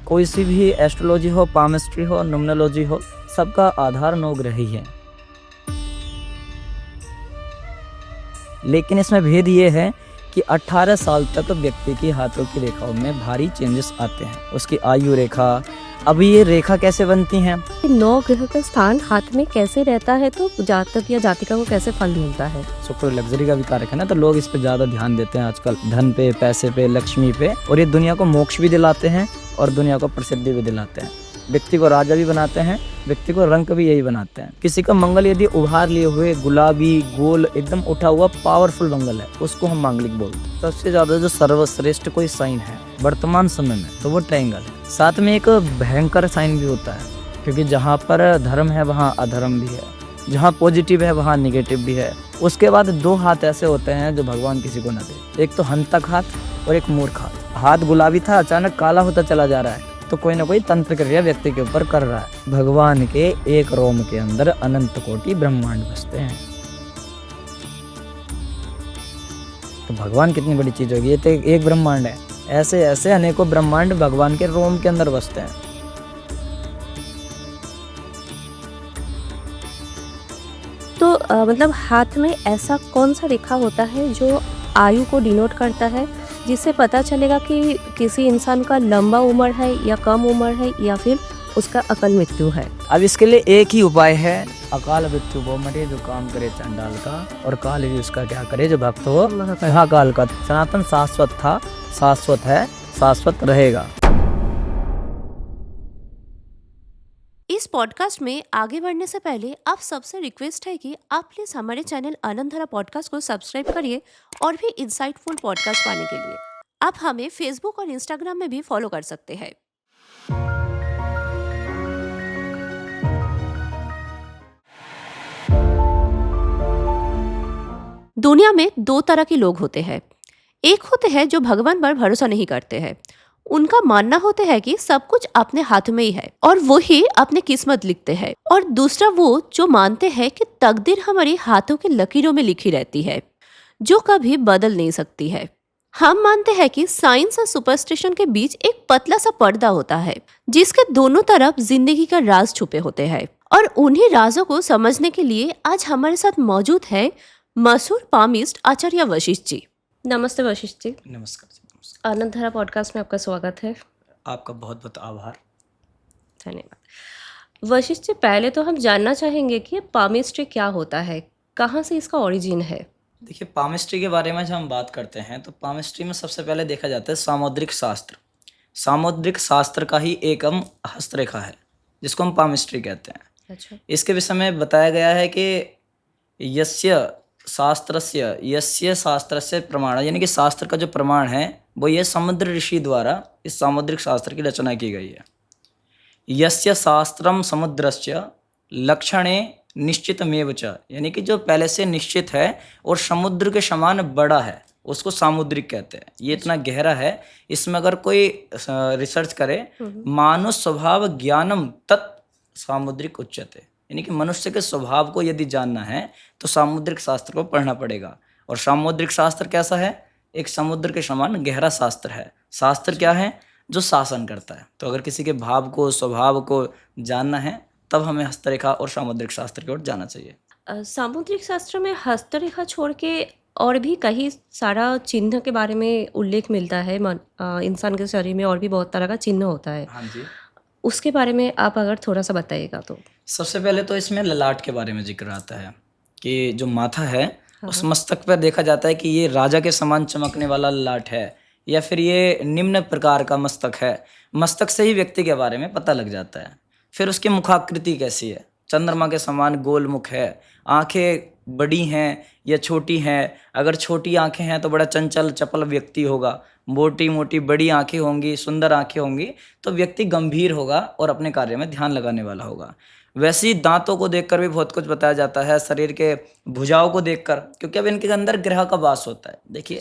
कोई सी भी एस्ट्रोलॉजी हो, पामिस्ट्री हो, न्यूमरोलॉजी हो, सबका आधार 9 ग्रह ही है। लेकिन इसमें भेद ये है कि 18 साल तक व्यक्ति की हाथों की रेखाओं में भारी चेंजेस आते हैं। उसकी आयु रेखा, अभी ये रेखा कैसे बनती हैं? 9 ग्रह का स्थान हाथ में कैसे रहता है तो जातक या जातिका को कैसे फल मिलता है? शुक्र लग्जरी का भी कारक है ना, तो लोग इस पे ज्यादा ध्यान देते हैं आजकल, धन पे, पैसे पे, लक्ष्मी पे, और ये दुनिया को मोक्ष भी दिलाते हैं और दुनिया को प्रसिद्धि भी दिलाते हैं। व्यक्ति को राजा भी बनाते हैं, व्यक्ति को रंक भी यही बनाते हैं। किसी का मंगल यदि उभार लिए हुए गुलाबी गोल एकदम उठा हुआ पावरफुल मंगल है, उसको हम मांगलिक बोलते हैं। सबसे ज्यादा जो सर्वश्रेष्ठ कोई साइन है वर्तमान समय में तो वो ट्रायंगल है। साथ में एक भयंकर साइन भी होता है, क्योंकि जहाँ पर धर्म है वहाँ अधर्म भी है, जहाँ पॉजिटिव है वहाँ निगेटिव भी है। उसके बाद 2 हाथ ऐसे होते हैं जो भगवान किसी को न दे, एक तो हंतक हाथ और एक मूर्ख हाथ। हाथ गुलाबी था, अचानक काला होता चला जा रहा है, तो कोई ना कोई तंत्र क्रिया व्यक्ति के ऊपर कर रहा है। भगवान के एक रोम के अंदर अनंत कोटि ब्रह्मांड बसते हैं। तो भगवान कितनी बड़ी चीज होगी, ये तो एक ब्रह्मांड है, ऐसे ऐसे अनेकों ब्रह्मांड भगवान के रोम के अंदर बसते हैं। तो मतलब हाथ में ऐसा कौन सा रेखा होता है जो आयु को डिनोट करता है, जिससे पता चलेगा कि किसी इंसान का लंबा उम्र है या कम उम्र है या फिर उसका अकाल मृत्यु है? अब इसके लिए एक ही उपाय है, अकाल मृत्यु वो मरे जो काम करे चंडाल का, और काल भी उसका क्या करे जो भक्त हो महाकाल का। सनातन शाश्वत था, शाश्वत है, शाश्वत रहेगा। इस पॉडकास्ट में आगे बढ़ने से पहले आप सबसे रिक्वेस्ट है कि आप प्लीज़ हमारे चैनल आनंद धारा पॉडकास्ट को सब्सक्राइब करिए और भी इंसाइटफुल पॉडकास्ट पाने के लिए आप हमें फेसबुक और इंस्टाग्राम में भी फॉलो कर सकते हैं। दुनिया में 2 तरह के लोग होते हैं। एक होते हैं जो भगवान पर भरोसा नहीं करते हैं। उनका मानना होता है कि सब कुछ अपने हाथ में ही है और वो ही अपनी किस्मत लिखते हैं। और दूसरा वो जो मानते हैं कि तकदीर हमारे हाथों के लकीरों में लिखी रहती है, जो कभी बदल नहीं सकती है। हम मानते हैं कि साइंस और सुपरस्टिशन के बीच एक पतला सा पर्दा होता है, जिसके दोनों तरफ जिंदगी का राज छुपे होते हैं। और उन्हीं राजों को समझने के लिए आज हमारे साथ मौजूद है मशहूर पामिस्ट आचार्य वशिष्ठ जी। नमस्ते वशिष्ठ जी। नमस्कार। आनंद धारा पॉडकास्ट में आपका स्वागत है। आपका बहुत बहुत आभार। धन्यवाद। वशिष्ठ जी, पहले तो हम जानना चाहेंगे कि पामिस्ट्री क्या होता है, कहाँ से इसका ओरिजिन है? देखिए, पामिस्ट्री के बारे में जब हम बात करते हैं तो पामिस्ट्री में सबसे पहले देखा जाता है सामुद्रिक शास्त्र। सामुद्रिक शास्त्र का ही एक हस्तरेखा है जिसको हम पामिस्ट्री कहते हैं। अच्छा। इसके विषय में बताया गया है कि यस्य शास्त्रस्य प्रमाण, यानी कि शास्त्र का जो प्रमाण है वो ये समुद्र ऋषि द्वारा इस सामुद्रिक शास्त्र की रचना की गई है। यस्य शास्त्रम समुद्रस्य लक्षणे निश्चितमेव च, यानी कि जो पहले से निश्चित है और समुद्र के समान बड़ा है उसको सामुद्रिक कहते हैं। ये इतना गहरा है, इसमें अगर कोई रिसर्च करे, मानव स्वभाव ज्ञानम तत् सामुद्रिक उच्यते, यानी कि मनुष्य के स्वभाव को यदि जानना है तो सामुद्रिक शास्त्र को पढ़ना पड़ेगा। और सामुद्रिक शास्त्र कैसा है? एक समुद्र के समान गहरा शास्त्र है। शास्त्र क्या है? जो शासन करता है। तो अगर किसी के भाव को, स्वभाव को जानना है तब हमें हस्तरेखा और सामुद्रिक शास्त्र की ओर जाना चाहिए। सामुद्रिक शास्त्र में हस्तरेखा छोड़ के और भी कई सारा चिन्ह के बारे में उल्लेख मिलता है। इंसान के शरीर में और भी बहुत तरह का चिन्ह होता है। हाँ जी, उसके बारे में आप अगर थोड़ा सा बताइएगा तो। सबसे पहले तो इसमें ललाट के बारे में जिक्र आता है कि जो माथा है उस मस्तक पर देखा जाता है कि ये राजा के समान चमकने वाला ललाट है या फिर ये निम्न प्रकार का मस्तक है। मस्तक से ही व्यक्ति के बारे में पता लग जाता है। फिर उसकी मुखाकृति कैसी है? चंद्रमा के समान गोल मुख है, आंखें बड़ी हैं या छोटी हैं। अगर छोटी आंखें हैं तो बड़ा चंचल चपल व्यक्ति होगा, मोटी मोटी बड़ी आंखें होंगी, सुंदर आंखें होंगी तो व्यक्ति गंभीर होगा और अपने कार्य में ध्यान लगाने वाला होगा। वैसे ही दांतों को देखकर भी बहुत कुछ बताया जाता है, शरीर के भुजाओं को देखकर, क्योंकि अब इनके अंदर ग्रह का वास होता है। देखिए,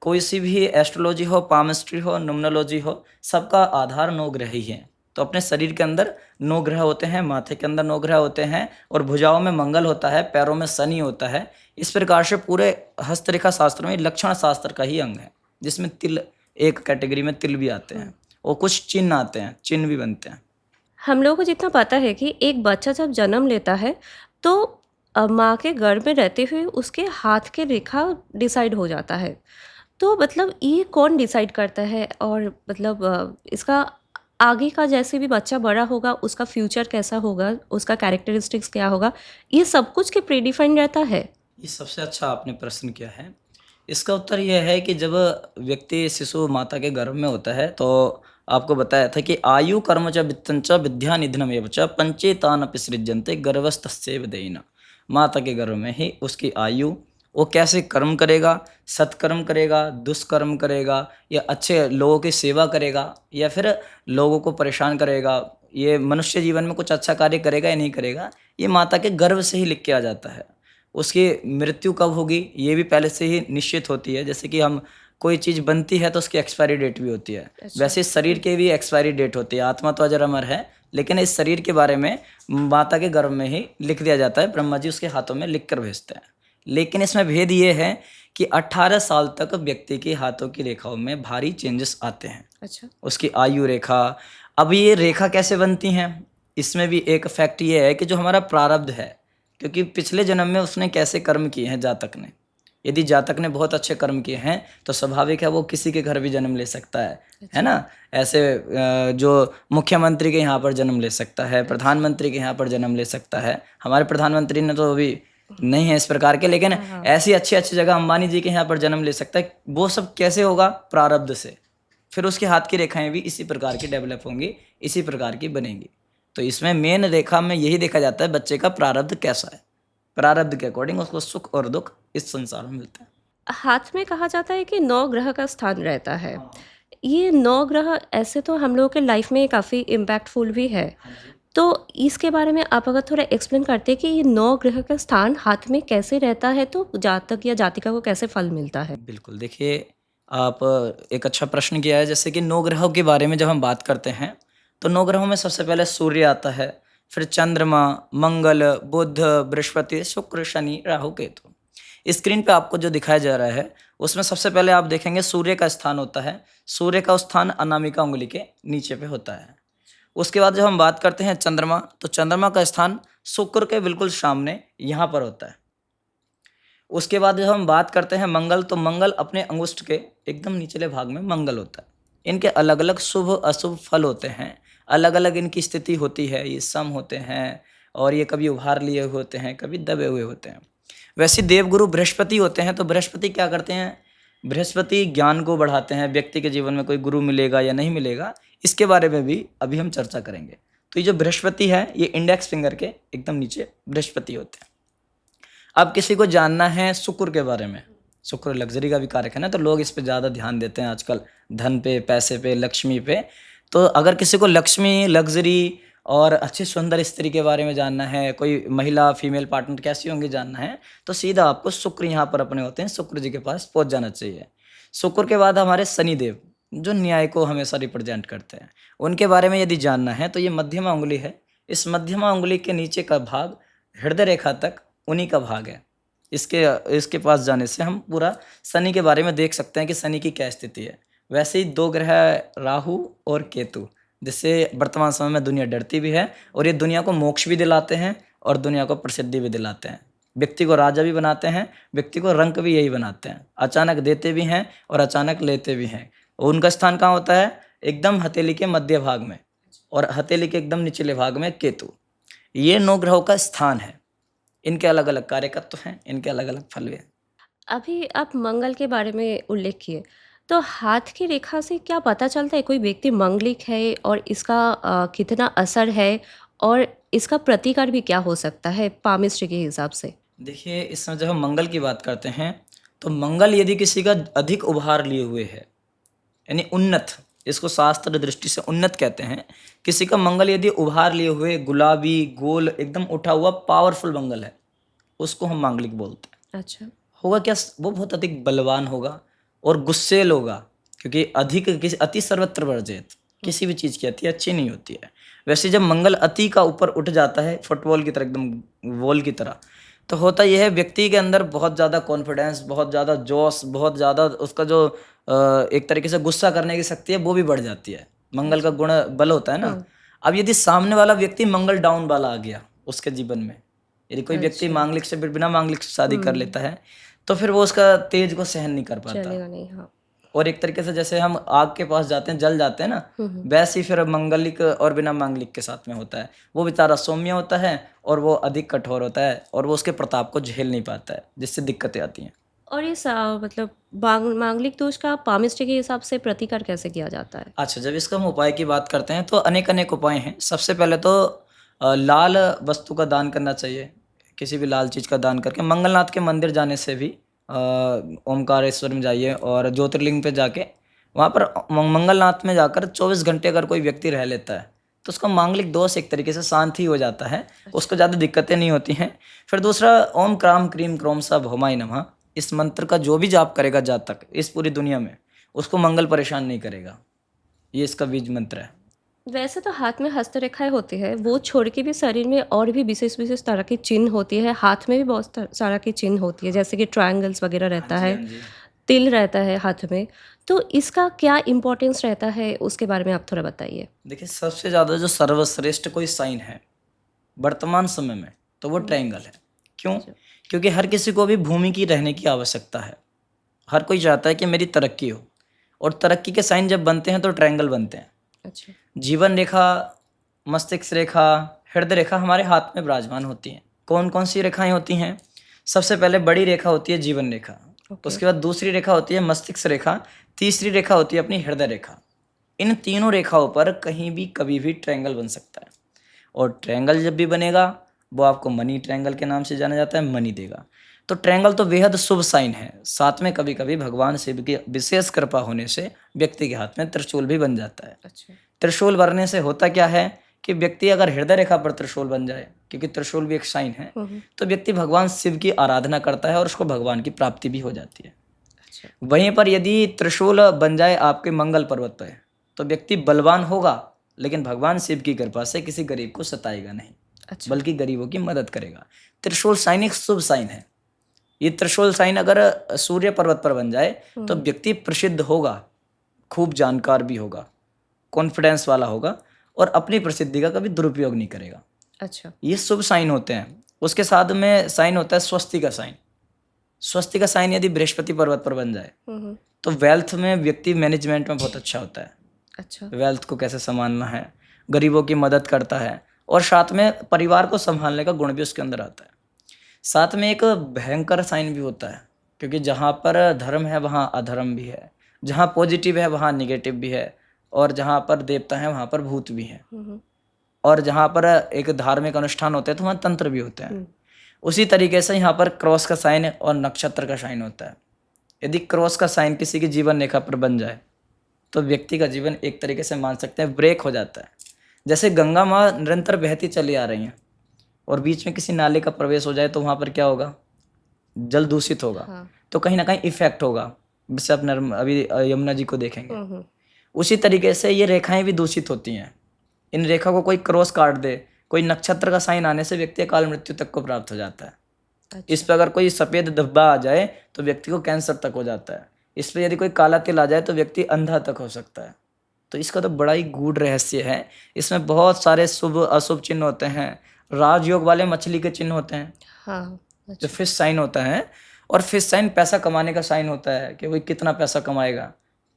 कोई सी भी एस्ट्रोलॉजी हो, पामिस्ट्री हो, न्यूमरोलॉजी हो, सबका आधार 9 ग्रह ही है। तो अपने शरीर के अंदर 9 ग्रह होते हैं, माथे के अंदर 9 ग्रह होते हैं और भुजाओं में मंगल होता है, पैरों में शनि होता है। इस प्रकार से पूरे हस्तरेखा शास्त्र में लक्षण शास्त्र का ही अंग है, जिसमें तिल एक कैटेगरी में तिल भी आते हैं। और कुछ चिन्ह आते हैं, चिन्ह भी बनते हैं। हम लोगों को जितना पता है कि एक बच्चा जब जन्म लेता है तो माँ के गर्भ में रहते हुए उसके हाथ के रेखा डिसाइड हो जाता है। तो मतलब ये कौन डिसाइड करता है, और मतलब इसका आगे का जैसे भी बच्चा बड़ा होगा उसका फ्यूचर कैसा होगा, उसका कैरेक्टरिस्टिक्स क्या होगा, ये सब कुछ के प्रीडिफाइंड रहता है? ये सबसे अच्छा आपने प्रश्न किया है। इसका उत्तर यह है कि जब व्यक्ति शिशु माता के गर्भ में होता है तो आपको बताया था कि आयु कर्म च वित्तं च विद्या निधनमेव च पंचेतानपि सृज्यन्ते गर्भस्थस्यैव देहिनः। माता के गर्भ में ही उसकी आयु, वो कैसे कर्म करेगा, सत्कर्म करेगा, दुष्कर्म करेगा, या अच्छे लोगों की सेवा करेगा, या फिर लोगों को परेशान करेगा, ये मनुष्य जीवन में कुछ अच्छा कार्य करेगा या नहीं करेगा, ये माता के गर्भ से ही लिख के आ जाता है। उसकी मृत्यु कब होगी ये भी पहले से ही निश्चित होती है। जैसे कि हम कोई चीज़ बनती है तो उसकी एक्सपायरी डेट भी होती है, वैसे इस शरीर की भी एक्सपायरी डेट होती है। आत्मा तो अजर अमर है, लेकिन इस शरीर के बारे में माता के गर्भ में ही लिख दिया जाता है, ब्रह्मा जी उसके हाथों में लिख कर भेजते हैं। लेकिन इसमें भेद ये है कि 18 साल तक व्यक्ति के हाथों की रेखाओं में भारी चेंजेस आते हैं। अच्छा। उसकी आयु रेखा, अब ये रेखा कैसे बनती हैं, इसमें भी एक फैक्ट ये है कि जो हमारा प्रारब्ध है, क्योंकि पिछले जन्म में उसने कैसे कर्म किए हैं जातक ने, यदि जातक ने बहुत अच्छे कर्म किए हैं तो स्वाभाविक है वो किसी के घर भी जन्म ले सकता है ना। ऐसे जो मुख्यमंत्री के यहाँ पर जन्म ले सकता है, प्रधानमंत्री के यहाँ पर जन्म ले सकता है। हमारे प्रधानमंत्री ने तो अभी नहीं है इस प्रकार के, लेकिन ऐसी अच्छी अच्छी जगह अंबानी जी के यहाँ पर जन्म ले सकता है। वो सब कैसे होगा, प्रारब्ध से। फिर उसके हाथ की रेखाएं भी इसी प्रकार की डेवलप होंगी, इसी प्रकार की बनेंगी। तो इसमें मेन रेखा में यही देखा जाता है बच्चे का प्रारब्ध कैसा है, प्रारब्ध के अकॉर्डिंग उसको सुख और दुख इस संसार में मिलता है। हाथ में कहा जाता है कि 9 ग्रह का स्थान रहता है। ये 9 ग्रह ऐसे तो हम लोगों के लाइफ में काफ़ी इम्पैक्टफुल भी है। तो इसके बारे में आप अगर थोड़ा एक्सप्लेन करते कि ये 9 ग्रह का स्थान हाथ में कैसे रहता है, तो जातक या जातिका को कैसे फल मिलता है? बिल्कुल, देखिए आप एक अच्छा प्रश्न किया है। जैसे कि 9 ग्रहों के बारे में जब हम बात करते हैं तो 9 ग्रहों में सबसे पहले सूर्य आता है, फिर चंद्रमा, मंगल, बुध, बृहस्पति, शुक्र, शनि, राहु, केतु। स्क्रीन पे आपको जो दिखाया जा रहा है उसमें सबसे पहले आप देखेंगे सूर्य का स्थान होता है। सूर्य का स्थान अनामिका उंगली के नीचे पे होता है। उसके बाद जब हम बात करते हैं चंद्रमा, तो चंद्रमा का स्थान शुक्र के बिल्कुल सामने यहाँ पर होता है। उसके बाद जब हम बात करते हैं मंगल, तो मंगल अपने अंगुष्ठ के एकदम निचले भाग में मंगल होता है। इनके अलग अलग शुभ अशुभ फल होते हैं, अलग अलग इनकी स्थिति होती है। ये सम होते हैं और ये कभी उभार लिए हुए होते हैं, कभी दबे हुए होते हैं। वैसे देवगुरु बृहस्पति होते हैं, तो बृहस्पति क्या करते हैं, बृहस्पति ज्ञान को बढ़ाते हैं। व्यक्ति के जीवन में कोई गुरु मिलेगा या नहीं मिलेगा, इसके बारे में भी अभी हम चर्चा करेंगे। तो ये जो बृहस्पति है, ये इंडेक्स फिंगर के एकदम नीचे बृहस्पति होते हैं। अब किसी को जानना है शुक्र के बारे में, शुक्र लग्जरी का भी कारक है ना, तो लोग इस पे ज़्यादा ध्यान देते हैं आजकल, धन पे, पैसे पे, लक्ष्मी पे। तो अगर किसी को लक्ष्मी, लग्जरी और अच्छी सुंदर स्त्री के बारे में जानना है, कोई महिला फीमेल पार्टनर कैसी होंगी जानना है, तो सीधा आपको शुक्र यहाँ पर अपने होते हैं, शुक्र जी के पास पहुँच जाना चाहिए। शुक्र के बाद हमारे शनिदेव, जो न्याय को हमेशा रिप्रेजेंट करते हैं, उनके बारे में यदि जानना है तो ये मध्यमा उंगली है। इस मध्यमा उंगली के नीचे का भाग हृदय रेखा तक उन्हीं का भाग है। इसके पास जाने से हम पूरा शनि के बारे में देख सकते हैं कि शनि की क्या स्थिति है। वैसे ही 2 ग्रह राहु और केतु, जिससे वर्तमान समय में दुनिया डरती भी है, और ये दुनिया को मोक्ष भी दिलाते हैं और दुनिया को प्रसिद्धि भी दिलाते हैं। व्यक्ति को राजा भी बनाते हैं, व्यक्ति को रंक भी यही बनाते हैं। अचानक देते भी हैं और अचानक लेते भी हैं। और उनका स्थान कहाँ होता है, एकदम हथेली के मध्य भाग में, और हथेली के एकदम निचले भाग में केतु। ये 9 ग्रहों का स्थान है। इनके अलग अलग कार्यकत्व हैं, इनके अलग अलग फल भी हैं। अभी आप मंगल के बारे में उल्लेख किए, तो हाथ की रेखा से क्या पता चलता है कोई व्यक्ति मंगलिक है, और इसका कितना असर है, और इसका प्रतिकार भी क्या हो सकता है पामिस्ट्री के हिसाब से? देखिए, इसमें जब हम मंगल की बात करते हैं तो मंगल यदि किसी का अधिक उभार लिए हुए है, यानी उन्नत, इसको शास्त्र दृष्टि से उन्नत कहते हैं। किसी का मंगल यदि उभार लिए हुए, गुलाबी, गोल, एकदम उठा हुआ पावरफुल मंगल है, उसको हम मांगलिक बोलते हैं। अच्छा। होगा क्या, वो बहुत अधिक बलवान होगा और गुस्सेल होगा, क्योंकि अति सर्वत्र वर्जित, किसी भी चीज़ की अति अच्छी नहीं होती है। वैसे जब मंगल अति का ऊपर उठ जाता है, फुटबॉल की तरह, एकदम वॉल की तरह, तो होता यह है व्यक्ति के अंदर बहुत ज़्यादा कॉन्फिडेंस, बहुत ज़्यादा जोश, बहुत ज़्यादा उसका जो एक तरीके से गुस्सा करने की शक्ति है वो भी बढ़ जाती है। मंगल का गुण बल होता है ना। अब यदि सामने वाला व्यक्ति मंगल डाउन वाला आ गया उसके जीवन में, यदि कोई व्यक्ति मांगलिक से बिना मांगलिक से शादी कर लेता है तो फिर वो उसका तेज को सहन नहीं कर पाता। चलेगा नहीं। हाँ। और एक तरीके से जैसे हम आग के पास जाते हैं जल जाते हैं ना, वैसे ही फिर मंगलिक और बिना मांगलिक के साथ में होता है। वो बेचारा सौम्य होता है और वो अधिक कठोर होता है और वो उसके प्रताप को झेल नहीं पाता है, जिससे दिक्कतें आती हैं। और इस मतलब मांगलिक दोष का पामिस्ट्री के हिसाब से प्रतिकार कैसे किया जाता है? अच्छा, जब इसका हम उपाय की बात करते हैं तो अनेक अनेक उपाय हैं। सबसे पहले तो लाल वस्तु का दान करना चाहिए, किसी भी लाल चीज़ का दान करके। मंगलनाथ के मंदिर जाने से भी ओमकारेश्वर में जाइए और ज्योतिर्लिंग पे जाके वहाँ पर मंगलनाथ में जाकर 24 घंटे अगर कोई व्यक्ति रह लेता है तो उसका मांगलिक दोष एक तरीके से शांति हो जाता है, उसको ज़्यादा दिक्कतें नहीं होती हैं। फिर दूसरा, ओम क्राम क्रीम क्रोम सा भौमाय नमः, इस मंत्र का जो भी जाप करेगा जातक इस पूरी दुनिया में, उसको मंगल परेशान नहीं करेगा। ये इसका बीज मंत्र है। वैसे तो हाथ में हस्तरेखाएं होती है, वो छोड़ के भी शरीर में और भी विशेष विशेष तरह की चिन्ह होती है। हाथ में भी बहुत सारा की चिन्ह होती है, जैसे कि ट्रायंगल्स वगैरह रहता है, हाँ जी। तिल रहता है हाथ में। तो इसका क्या इम्पोर्टेंस रहता है, उसके बारे में आप थोड़ा बताइए। देखिए, सबसे ज़्यादा जो सर्वश्रेष्ठ कोई साइन है वर्तमान समय में तो वो ट्रायंगल है। क्यों? क्योंकि हर किसी को भी भूमि की रहने की आवश्यकता है। हर कोई चाहता है कि मेरी तरक्की हो, और तरक्की के साइन जब बनते हैं तो ट्रायंगल बनते हैं। अच्छा। जीवन रेखा, मस्तिष्क रेखा, हृदय रेखा हमारे हाथ में विराजमान होती हैं। कौन कौन सी रेखाएं होती हैं? सबसे पहले बड़ी रेखा होती है जीवन रेखा, उसके बाद दूसरी रेखा होती है मस्तिष्क रेखा, तीसरी रेखा होती है अपनी हृदय रेखा। इन तीनों रेखाओं पर कहीं भी कभी भी ट्रायंगल बन सकता है, और ट्रायंगल जब भी बनेगा वो आपको मनी ट्रायंगल के नाम से जाना जाता है, मनी देगा। तो ट्रायंगल तो बेहद शुभ साइन है। साथ में कभी कभी भगवान शिव की विशेष कृपा होने से व्यक्ति के हाथ में त्रिशूल भी बन जाता है। अच्छा। त्रिशूल बनने से होता क्या है कि व्यक्ति अगर हृदय रेखा पर त्रिशूल बन जाए, क्योंकि त्रिशूल भी एक साइन है, तो व्यक्ति भगवान शिव की आराधना करता है और उसको भगवान की प्राप्ति भी हो जाती है। अच्छा। वहीं पर यदि त्रिशूल बन जाए आपके मंगल पर्वत पर, तो व्यक्ति बलवान होगा लेकिन भगवान शिव की कृपा से किसी गरीब को सताएगा नहीं, अच्छा। बल्कि गरीबों की मदद करेगा। त्रिशूल साइन एक शुभ साइन है। ये त्रिशूल साइन अगर सूर्य पर्वत पर बन जाए तो व्यक्ति प्रसिद्ध होगा, खूब जानकार भी होगा, कॉन्फिडेंस वाला होगा और अपनी प्रसिद्धि का कभी दुरुपयोग नहीं करेगा। अच्छा। ये शुभ साइन होते हैं। उसके साथ में साइन होता है स्वस्ति का साइन। स्वस्ति का साइन यदि बृहस्पति पर्वत पर बन जाए तो वेल्थ में व्यक्ति मैनेजमेंट में बहुत अच्छा होता है। अच्छा। वेल्थ को कैसे संभालना है, गरीबों की मदद करता है, और साथ में परिवार को संभालने का गुण भी उसके अंदर आता है। साथ में एक भयंकर साइन भी होता है, क्योंकि जहाँ पर धर्म है वहाँ अधर्म भी है, जहाँ पॉजिटिव है वहाँ निगेटिव भी है, और जहाँ पर देवता है वहाँ पर भूत भी है, और जहाँ पर एक धार्मिक अनुष्ठान होते हैं तो वहाँ तंत्र भी होते हैं। उसी तरीके से यहाँ पर क्रॉस का साइन और नक्षत्र का साइन होता है। यदि क्रॉस का साइन किसी की जीवन रेखा पर बन जाए तो व्यक्ति का जीवन एक तरीके से मान सकते हैं ब्रेक हो जाता है। जैसे गंगा माँ निरंतर बहती चली आ रही हैं और बीच में किसी नाले का प्रवेश हो जाए तो वहाँ पर क्या होगा? जल दूषित होगा। हाँ। तो कहीं ना कहीं इफेक्ट होगा। जैसे आप अभी यमुना जी को देखेंगे, उसी तरीके से ये रेखाएं भी दूषित होती हैं। इन रेखा को कोई क्रॉस काट दे, कोई नक्षत्र का साइन आने से व्यक्ति अकाल मृत्यु तक को प्राप्त हो जाता है। अच्छा। इस पर अगर कोई सफ़ेद धब्बा आ जाए तो व्यक्ति को कैंसर तक हो जाता है। इस पर यदि कोई काला तिल आ जाए तो व्यक्ति अंधा तक हो सकता है। तो इसका तो बड़ा ही गूढ़ रहस्य है। इसमें बहुत सारे शुभ अशुभ चिन्ह होते हैं। राजयोग वाले मछली के चिन्ह होते हैं। हाँ। जो फिश साइन होता है, और फिश साइन पैसा कमाने का साइन होता है कि वो कितना पैसा कमाएगा,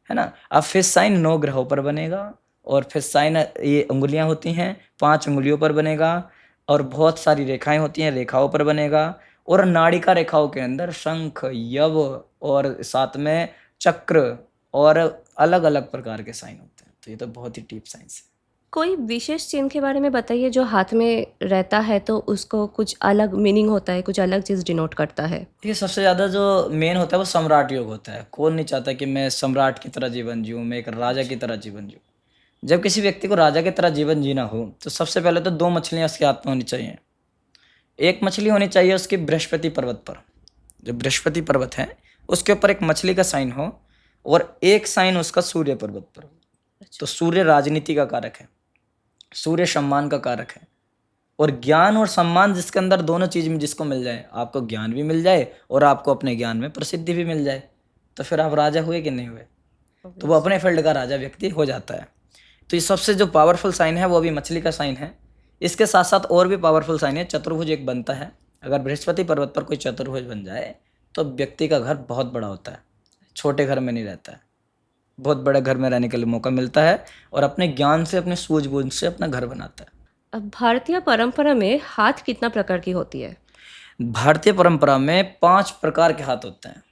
है ना। अब फिश साइन 9 ग्रहों पर बनेगा, और फिश साइन ये उंगलियां होती हैं 5 उंगलियों पर बनेगा, और बहुत सारी रेखाएं होती हैं रेखाओं पर बनेगा, और नाड़िका रेखाओं के अंदर शंख, यव और साथ में चक्र और अलग अलग प्रकार के साइन होते हैं। तो ये तो बहुत ही डीप साइंस है। कोई विशेष चिन्ह के बारे में बताइए जो हाथ में रहता है तो उसको कुछ अलग मीनिंग होता है, कुछ अलग चीज़ डिनोट करता है। ये सबसे ज़्यादा जो मेन होता है वो सम्राट योग होता है। कौन नहीं चाहता कि मैं सम्राट की तरह जीवन जीऊँ, मैं एक राजा की तरह जीवन जीऊँ। जब किसी व्यक्ति को राजा की तरह जीवन जीना हो तो सबसे पहले तो 2 मछलियाँ उसके हाथ में होनी चाहिए। एक मछली होनी चाहिए उसकी बृहस्पति पर्वत पर, जो बृहस्पति पर्वत है उसके ऊपर एक मछली का साइन हो, और एक साइन उसका सूर्य पर्वत पर। तो सूर्य राजनीति का कारक है, सूर्य सम्मान का कारक है, और ज्ञान और सम्मान जिसके अंदर दोनों चीज में जिसको मिल जाए, आपको ज्ञान भी मिल जाए और आपको अपने ज्ञान में प्रसिद्धि भी मिल जाए, तो फिर आप राजा हुए कि नहीं हुए, तो वो अपने फील्ड का राजा व्यक्ति हो जाता है। तो ये सबसे जो पावरफुल साइन है वो अभी मछली का साइन है। इसके साथ साथ और भी पावरफुल साइन है, चतुर्भुज एक बनता है। अगर बृहस्पति पर्वत पर कोई चतुर्भुज बन जाए तो व्यक्ति का घर बहुत बड़ा होता है, छोटे घर में नहीं रहता है, बहुत बड़े घर में रहने के लिए मौका मिलता है और अपने ज्ञान से, अपने सूझबूझ से अपना घर बनाता है। अब भारतीय परंपरा में हाथ कितना प्रकार की होती है? भारतीय परंपरा में 5 प्रकार के हाथ होते हैं।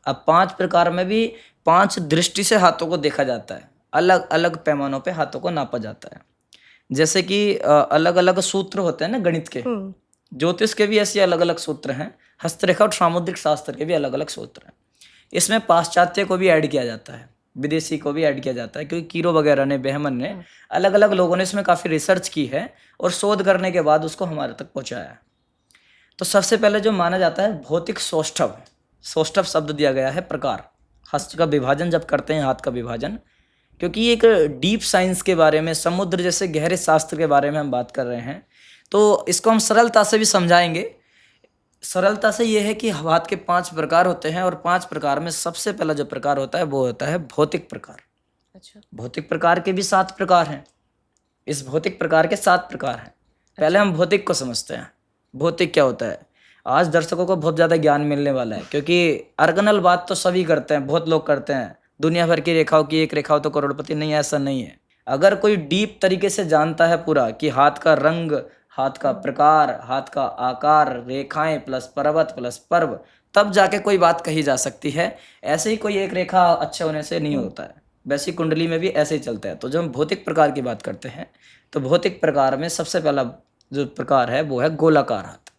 अब 5 प्रकार में भी 5 दृष्टि से हाथों को देखा जाता है, अलग अलग पैमानों पे हाथों को नापा जाता है। जैसे कि अलग अलग सूत्र होते हैं ना गणित के, ज्योतिष के भी ऐसे अलग अलग सूत्र हैं, हस्तरेखा और सामुद्रिक शास्त्र के भी अलग अलग सूत्र हैं। इसमें पाश्चात्य को भी ऐड किया जाता है, विदेशी को भी ऐड किया जाता है, क्योंकि कीरो वगैरह ने, बेहमन ने, अलग अलग लोगों ने इसमें काफ़ी रिसर्च की है और शोध करने के बाद उसको हमारे तक पहुँचाया है। तो सबसे पहले जो माना जाता है भौतिक सौष्ठव, सौष्ठव शब्द दिया गया है प्रकार, हस्त का विभाजन जब करते हैं, हाथ का विभाजन, क्योंकि ये एक डीप साइंस के बारे में, समुद्र जैसे गहरे शास्त्र के बारे में हम बात कर रहे हैं, तो इसको हम सरलता से भी समझाएंगे। सरलता से ये है कि हाथ के 5 प्रकार होते हैं और 5 प्रकार में सबसे पहला जो प्रकार होता है वो होता है भौतिक प्रकार। अच्छा। भौतिक प्रकार के भी 7 प्रकार हैं। इस भौतिक प्रकार के 7 प्रकार हैं। पहले हम भौतिक को समझते हैं। भौतिक क्या होता है? आज दर्शकों को बहुत ज़्यादा ज्ञान मिलने वाला है, क्योंकि अर्गनल बात तो सभी करते हैं, बहुत लोग करते हैं। दुनिया भर की रेखाओं की एक रेखाओं तो करोड़पति नहीं, ऐसा नहीं है। अगर कोई डीप तरीके से जानता है पूरा कि हाथ का रंग, हाथ का प्रकार, हाथ का आकार, रेखाएं प्लस पर्वत प्लस पर्व, तब जाके कोई बात कही जा सकती है। ऐसे ही कोई एक रेखा अच्छे होने से नहीं होता है, वैसी कुंडली में भी ऐसे ही चलता है। तो जब हम भौतिक प्रकार की बात करते हैं तो भौतिक प्रकार में सबसे पहला जो प्रकार है वो है गोलाकार हाथ।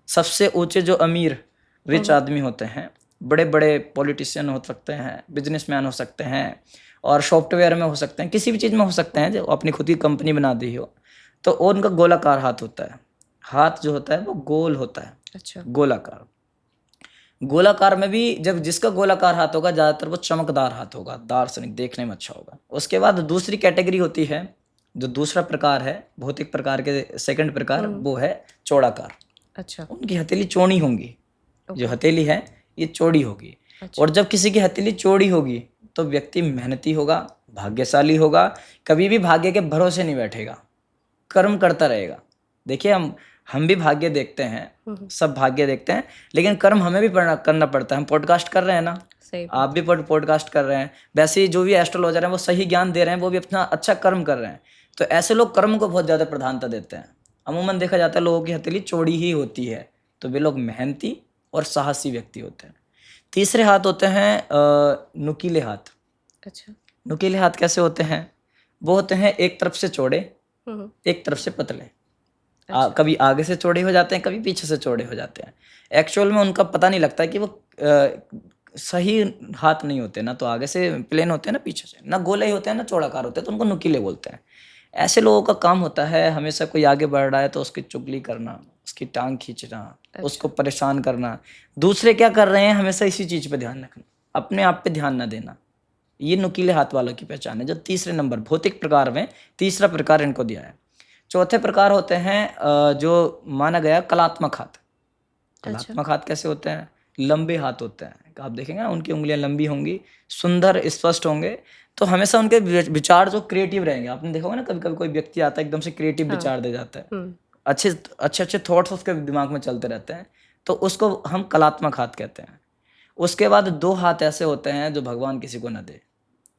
सबसे ऊंचे जो अमीर रिच आदमी होते हैं, बड़े बड़े पॉलिटिशियन हो सकते हैं, बिजनेसमैन हो सकते हैं, और सॉफ्टवेयर में हो सकते हैं, किसी भी चीज़ में हो सकते हैं, जो अपनी खुद की कंपनी बना दी हो, तो उनका गोलाकार हाथ होता है। हाथ जो होता है वो गोल होता है। अच्छा। गोलाकार। गोलाकार में भी जब जिसका गोलाकार हाथ होगा ज़्यादातर वो चमकदार हाथ होगा, दार्शनिक, देखने में अच्छा होगा। उसके बाद दूसरी कैटेगरी होती है, जो दूसरा प्रकार है भौतिक प्रकार के, सेकंड प्रकार, वो है चौड़ाकार। अच्छा। उनकी हथेली चौड़ी होंगी, जो हथेली है ये चौड़ी होगी। अच्छा। और जब किसी की हथेली चौड़ी होगी तो व्यक्ति मेहनती होगा, भाग्यशाली होगा, कभी भी भाग्य के भरोसे नहीं बैठेगा, कर्म करता रहेगा। देखिए हम भी भाग्य देखते हैं, सब भाग्य देखते हैं, लेकिन कर्म हमें भी करना पड़ता है। हम पॉडकास्ट कर रहे हैं ना, सही। आप भी पॉडकास्ट कर रहे हैं, वैसे ही जो भी एस्ट्रोलॉजर हैं वो सही ज्ञान दे रहे हैं, वो भी अपना अच्छा कर्म कर रहे हैं। तो ऐसे लोग कर्म को बहुत ज़्यादा प्रधानता देते हैं। अमूमन देखा जाता है लोगों की हथेली चौड़ी ही होती है, तो वे लोग मेहनती और साहसी व्यक्ति होते हैं। तीसरे हाथ होते हैं नुकीले हाथ। अच्छा। नुकीले हाथ कैसे होते हैं? वो होते हैं एक तरफ से चौड़े, एक तरफ से पतले। कभी आगे से चौड़े हो जाते हैं, कभी पीछे से चौड़े हो जाते हैं। एक्चुअल में उनका पता नहीं लगता कि वो सही हाथ नहीं होते, ना तो आगे से प्लेन होते हैं ना पीछे से, ना गोले ही होते हैं ना चौड़ाकार होते हैं, तो उनको नुकीले बोलते हैं। ऐसे लोगों का काम होता है हमेशा कोई आगे बढ़ रहा है तो उसकी चुगली करना, उसकी टांग खींचना, उसको परेशान करना। दूसरे क्या कर रहे हैं हमेशा इसी चीज़ पे ध्यान रखना, अपने आप पे ध्यान ना देना। ये नुकीले हाथ वालों की पहचान है, जो तीसरे नंबर भौतिक प्रकार में तीसरा प्रकार इनको दिया है। चौथे प्रकार होते हैं जो माना गया कलात्मक हाथ। कलात्मक हाथ कैसे होते हैं? लंबे हाथ होते हैं। आप देखेंगे ना उनकी उंगलियां लंबी होंगी, सुंदर स्पष्ट होंगे, तो हमेशा उनके विचार जो क्रिएटिव रहेंगे। आपने देखा होगा ना, कभी कभी कोई व्यक्ति आता है एकदम से क्रिएटिव विचार दे जाता है, अच्छे थॉट्स उसके दिमाग में चलते रहते हैं, तो उसको हम कलात्मक हाथ कहते हैं। उसके बाद 2 हाथ ऐसे होते हैं जो भगवान किसी को न दे,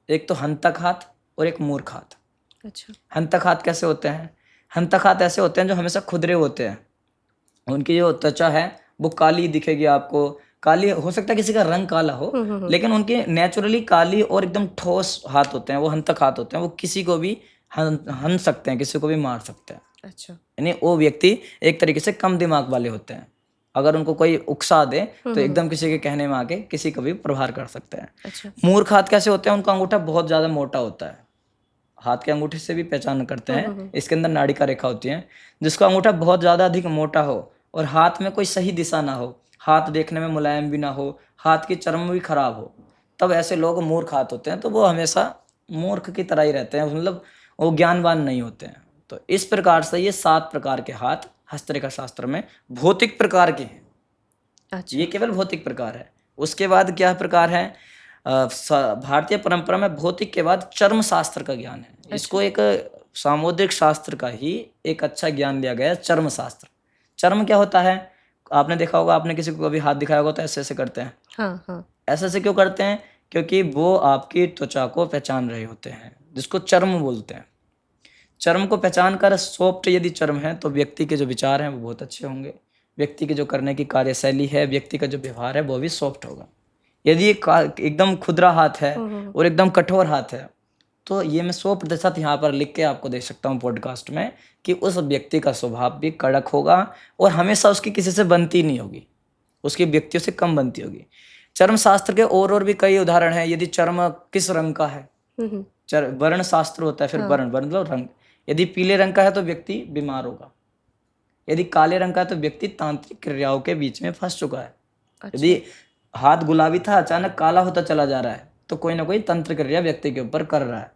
एक तो हंतक हाथ और एक मूर्ख हाथ। अच्छा। हंतक हाथ कैसे होते हैं? हंतक हाथ ऐसे होते हैं जो हमेशा खुदरे होते हैं। उनकी जो त्वचा है वो काली दिखेगी आपको, काली हो सकता है किसी का रंग काला हो, लेकिन उनकी नेचुरली काली और एकदम ठोस हाथ होते हैं, वो हंतक हाथ होते हैं। वो किसी को भी हन सकते हैं, किसी को भी मार सकते हैं। अच्छा। यानी वो व्यक्ति एक तरीके से कम दिमाग वाले होते हैं। अगर उनको कोई उकसा दे तो एकदम किसी के कहने में आके किसी को भी प्रहार कर सकते हैं। अच्छा। मूर्ख हाथ कैसे होते हैं? उनका अंगूठा बहुत ज़्यादा मोटा होता है। हाथ के अंगूठे से भी पहचान करते हैं, इसके अंदर नाड़िका रेखा होती है। जिसका अंगूठा बहुत ज़्यादा अधिक मोटा हो और हाथ में कोई सही दिशा ना हो, हाथ देखने में मुलायम भी ना हो, हाथ की चर्म भी खराब हो, तब ऐसे लोग मूर्ख हाथ होते हैं। तो वो हमेशा मूर्ख की तरह ही रहते हैं, मतलब वो ज्ञानवान नहीं होते हैं। तो इस प्रकार से ये 7 प्रकार के हाथ हस्तरेखा शास्त्र में भौतिक प्रकार के हैं। अच्छा। ये केवल भौतिक प्रकार है। उसके बाद क्या प्रकार है? भारतीय परंपरा में भौतिक के बाद चर्म शास्त्र का ज्ञान है। इसको एक सामुद्रिक शास्त्र का ही एक अच्छा ज्ञान दिया गया है, चर्म शास्त्र। चर्म क्या होता है? आपने देखा होगा, आपने किसी को कभी हाथ दिखाया होगा तो ऐसे ऐसे करते हैं। हाँ हाँ। ऐसे ऐसे क्यों करते हैं? क्योंकि वो आपकी त्वचा को पहचान रहे होते हैं, जिसको चर्म बोलते हैं। चर्म को पहचान कर सॉफ्ट यदि चर्म है तो व्यक्ति के जो विचार हैं वो बहुत अच्छे होंगे, व्यक्ति की जो करने की कार्यशैली है, व्यक्ति का जो व्यवहार है वो भी सॉफ्ट होगा। यदि एकदम खुरदरा हाथ है और एकदम कठोर हाथ है तो ये मैं 100% यहाँ पर लिख के आपको दे सकता हूँ पॉडकास्ट में कि उस व्यक्ति का स्वभाव भी कड़क होगा और हमेशा उसकी किसी से बनती नहीं होगी, उसकी व्यक्तियों से कम बनती होगी। चर्म शास्त्र के और भी कई उदाहरण हैं। यदि चर्म किस रंग का है, वर्ण शास्त्र होता है, फिर वर्ण मतलब रंग। यदि पीले रंग का है तो व्यक्ति बीमार होगा, यदि काले रंग का है तो व्यक्ति तांत्रिक क्रियाओं के बीच में फंस चुका है। यदि हाथ गुलाबी था अचानक काला होता चला जा रहा है तो कोई ना कोई तंत्र क्रिया व्यक्ति के ऊपर कर रहा है,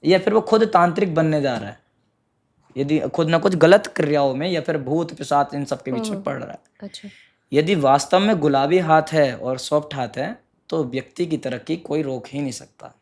या फिर वो खुद तांत्रिक बनने जा रहा है, यदि खुद ना कुछ गलत क्रियाओं में या फिर भूत पिशाच इन सब के बीच में पड़ रहा है। अच्छा। यदि वास्तव में गुलाबी हाथ है और सॉफ्ट हाथ है तो व्यक्ति की तरक्की कोई रोक ही नहीं सकता।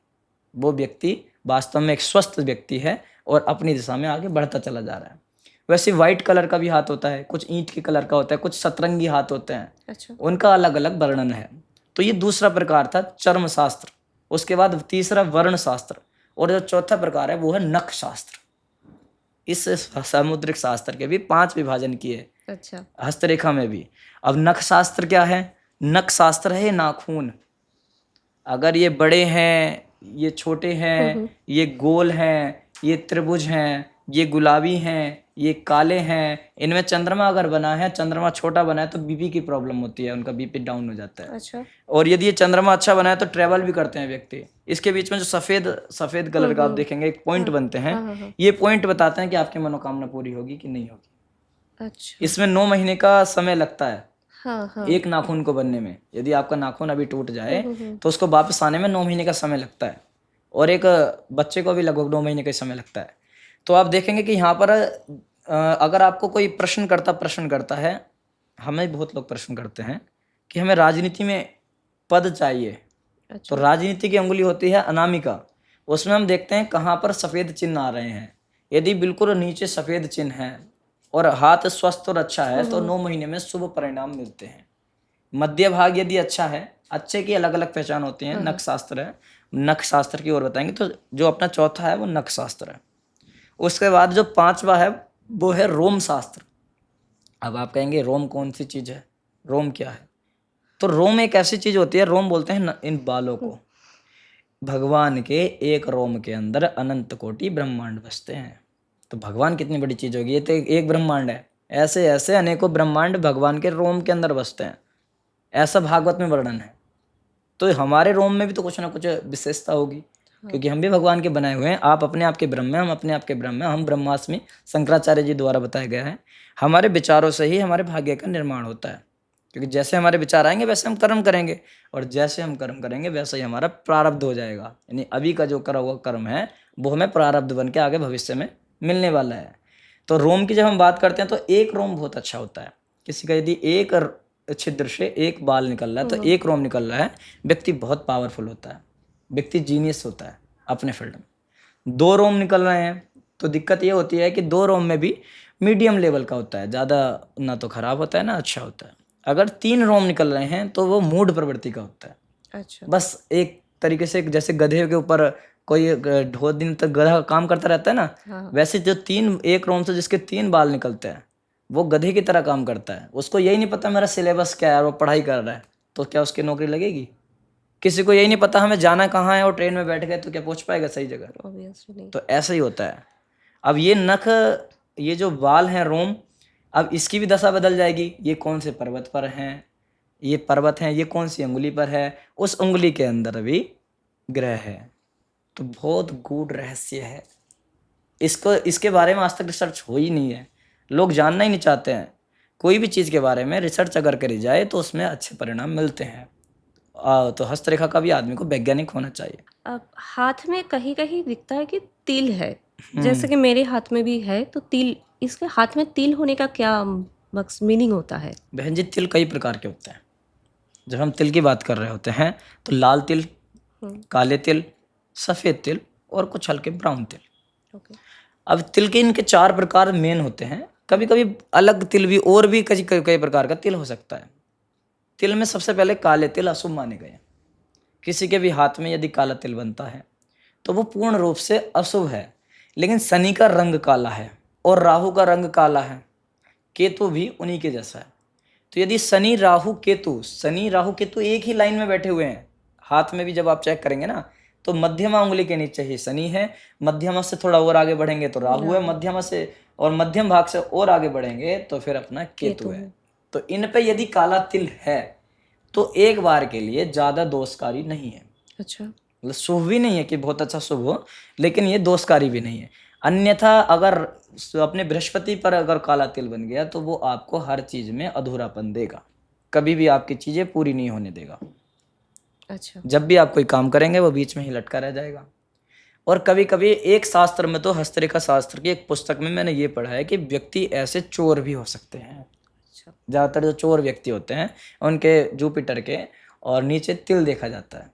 वो व्यक्ति वास्तव में एक स्वस्थ व्यक्ति है और अपनी दिशा में आगे बढ़ता चला जा रहा है। वैसे वाइट कलर का भी हाथ होता है, कुछ ईंट के कलर का होता है, कुछ सतरंगी हाथ होते हैं। अच्छा। उनका अलग अलग वर्णन है। तो ये दूसरा प्रकार था चर्म शास्त्र। उसके बाद तीसरा वर्ण शास्त्र, और जो चौथा प्रकार है वो है नख शास्त्र। इस सामुद्रिक शास्त्र के भी 5 विभाजन किए। अच्छा। हस्तरेखा में भी। अब नख शास्त्र क्या है? नख शास्त्र है नाखून। अगर ये बड़े हैं, ये छोटे हैं, ये गोल हैं, ये त्रिभुज हैं, ये गुलाबी हैं, ये काले हैं, इनमें चंद्रमा अगर बना है, चंद्रमा छोटा बना है तो बीपी की प्रॉब्लम होती है, उनका बीपी डाउन हो जाता है। अच्छा। और यदि ये चंद्रमा अच्छा बना है तो ट्रेवल भी करते हैं व्यक्ति। इसके बीच में जो सफेद कलर का आप देखेंगे एक पॉइंट बनते हैं, ये पॉइंट बताते हैं कि आपकी मनोकामना पूरी होगी कि नहीं होगी। अच्छा। इसमें 9 महीने का समय लगता है हाँ हाँ। एक नाखून को बनने में। यदि आपका नाखून अभी टूट जाए तो उसको वापस आने में 9 महीने का समय लगता है, और एक बच्चे को भी लगभग 9 महीने का समय लगता है। तो आप देखेंगे कि यहाँ पर अगर आपको कोई प्रश्न करता है, हमें बहुत लोग प्रश्न करते हैं कि हमें राजनीति में पद चाहिए। अच्छा। तो राजनीति की अंगुली होती है अनामिका। उसमें हम देखते हैं कहाँ पर सफ़ेद चिन्ह आ रहे हैं। यदि बिल्कुल नीचे सफ़ेद चिन्ह है और हाथ स्वस्थ और अच्छा है तो 9 महीने में शुभ परिणाम मिलते हैं। मध्य भाग यदि अच्छा है, अच्छे की अलग अलग पहचान होती है। नख शास्त्र है, नख शास्त्र की ओर बताएंगे। तो जो अपना चौथा है वो नख शास्त्र है। उसके बाद जो 5वां है वो है रोम शास्त्र। अब आप कहेंगे रोम कौन सी चीज़ है, रोम क्या है? तो रोम एक ऐसी चीज़ होती है, रोम बोलते हैं इन बालों को। भगवान के एक रोम के अंदर अनंत कोटि ब्रह्मांड बसते हैं। तो भगवान कितनी बड़ी चीज़ होगी? ये तो एक ब्रह्मांड है। ऐसे ऐसे अनेकों ब्रह्मांड भगवान के रोम के अंदर बसते हैं, ऐसा भागवत में वर्णन है। तो हमारे रोम में भी तो कुछ ना कुछ विशेषता होगी, क्योंकि हम भी भगवान के बनाए हुए हैं। आप अपने आप के ब्रह्म हैं, हम अपने आप के ब्रह्म हैं। हम ब्रह्मास्मि शंकराचार्य जी द्वारा बताया गया है। हमारे विचारों से ही हमारे भाग्य का निर्माण होता है, क्योंकि जैसे हमारे विचार आएंगे वैसे हम कर्म करेंगे, और जैसे हम कर्म करेंगे वैसे ही हमारा प्रारब्ध हो जाएगा। यानी अभी का जो करा हुआ कर्म है वो हमें प्रारब्ध बन के आगे भविष्य में मिलने वाला है। तो रोम की जब हम बात करते हैं तो एक रोम बहुत अच्छा होता है। किसी का यदि एक छिद्र से एक बाल निकल रहा है तो एक रोम निकल रहा है, व्यक्ति बहुत पावरफुल होता है, व्यक्ति जीनियस होता है अपने फील्ड में। 2 रोम निकल रहे हैं तो दिक्कत ये होती है कि 2 रोम में भी मीडियम लेवल का होता है, ज़्यादा ना तो खराब होता है ना अच्छा होता है। अगर 3 रोम निकल रहे हैं तो वो मूड प्रवृत्ति का होता है। अच्छा। बस एक तरीके से जैसे गधे के ऊपर कोई ढो दिन तक गधा काम करता रहता है ना, वैसे जो 3 एक रोम से जिसके 3 बाल निकलते हैं वो गधे की तरह काम करता है। उसको यही नहीं पता मेरा सिलेबस क्या है, वो पढ़ाई कर रहा है, तो क्या उसकी नौकरी लगेगी? किसी को यही नहीं पता हमें जाना कहाँ है और ट्रेन में बैठ गए तो क्या पहुँच पाएगा सही जगह? ऑब्वियसली। तो ऐसा ही होता है। अब ये नख, ये जो बाल हैं रोम, अब इसकी भी दशा बदल जाएगी। ये कौन से पर्वत पर हैं, ये पर्वत हैं, ये कौन सी उंगली पर है, उस उंगली के अंदर भी ग्रह है। तो बहुत गूढ़ रहस्य है, इसके बारे में आज तक रिसर्च हो ही नहीं है। लोग जानना ही नहीं चाहते हैं। कोई भी चीज़ के बारे में रिसर्च अगर करी जाए तो उसमें अच्छे परिणाम मिलते हैं। तो हस्तरेखा का भी आदमी को वैज्ञानिक होना चाहिए। अब हाथ में कहीं कहीं दिखता है कि तिल है, जैसे कि मेरे हाथ में भी है, तो तिल, इसके हाथ में तिल होने का क्या मीनिंग होता है? बहन जी, तिल कई प्रकार के होते हैं। जब हम तिल की बात कर रहे होते हैं तो लाल तिल काले तिल, सफ़ेद तिल और कुछ हल्के ब्राउन तिल। ओके। अब तिल के इनके 4 प्रकार मेन होते हैं। कभी कभी अलग तिल भी और भी कई कई प्रकार का तिल हो सकता है। तिल में सबसे पहले काले तिल अशुभ माने गए। किसी के भी हाथ में यदि काला तिल बनता है तो वो पूर्ण रूप से अशुभ है। लेकिन शनि का रंग काला है और राहु का रंग काला है, केतु भी उन्हीं के जैसा है। तो यदि शनि राहु केतु एक ही लाइन में बैठे हुए हैं, हाथ में भी जब आप चेक करेंगे ना तो मध्यमा उंगली के नीचे ही शनि है, मध्यमा से थोड़ा और आगे बढ़ेंगे तो राहु है, मध्यमा से और मध्यम भाग से और आगे बढ़ेंगे तो फिर अपना केतु है। तो इन पे यदि काला तिल है तो एक बार के लिए ज्यादा दोषकारी नहीं है। अच्छा। मतलब शुभ भी नहीं है कि बहुत अच्छा शुभ हो, लेकिन ये दोषकारी भी नहीं है। अन्यथा अगर अपने बृहस्पति पर अगर काला तिल बन गया तो वो आपको हर चीज में अधूरापन देगा, कभी भी आपकी चीजें पूरी नहीं होने देगा। अच्छा। जब भी आप कोई काम करेंगे वो बीच में ही लटका रह जाएगा। और कभी कभी एक शास्त्र में तो हस्तरेखा शास्त्र की एक पुस्तक में मैंने ये पढ़ा है कि व्यक्ति ऐसे चोर भी हो सकते हैं। अच्छा। ज़्यादातर जो चोर व्यक्ति होते हैं उनके जुपिटर के और नीचे तिल देखा जाता है,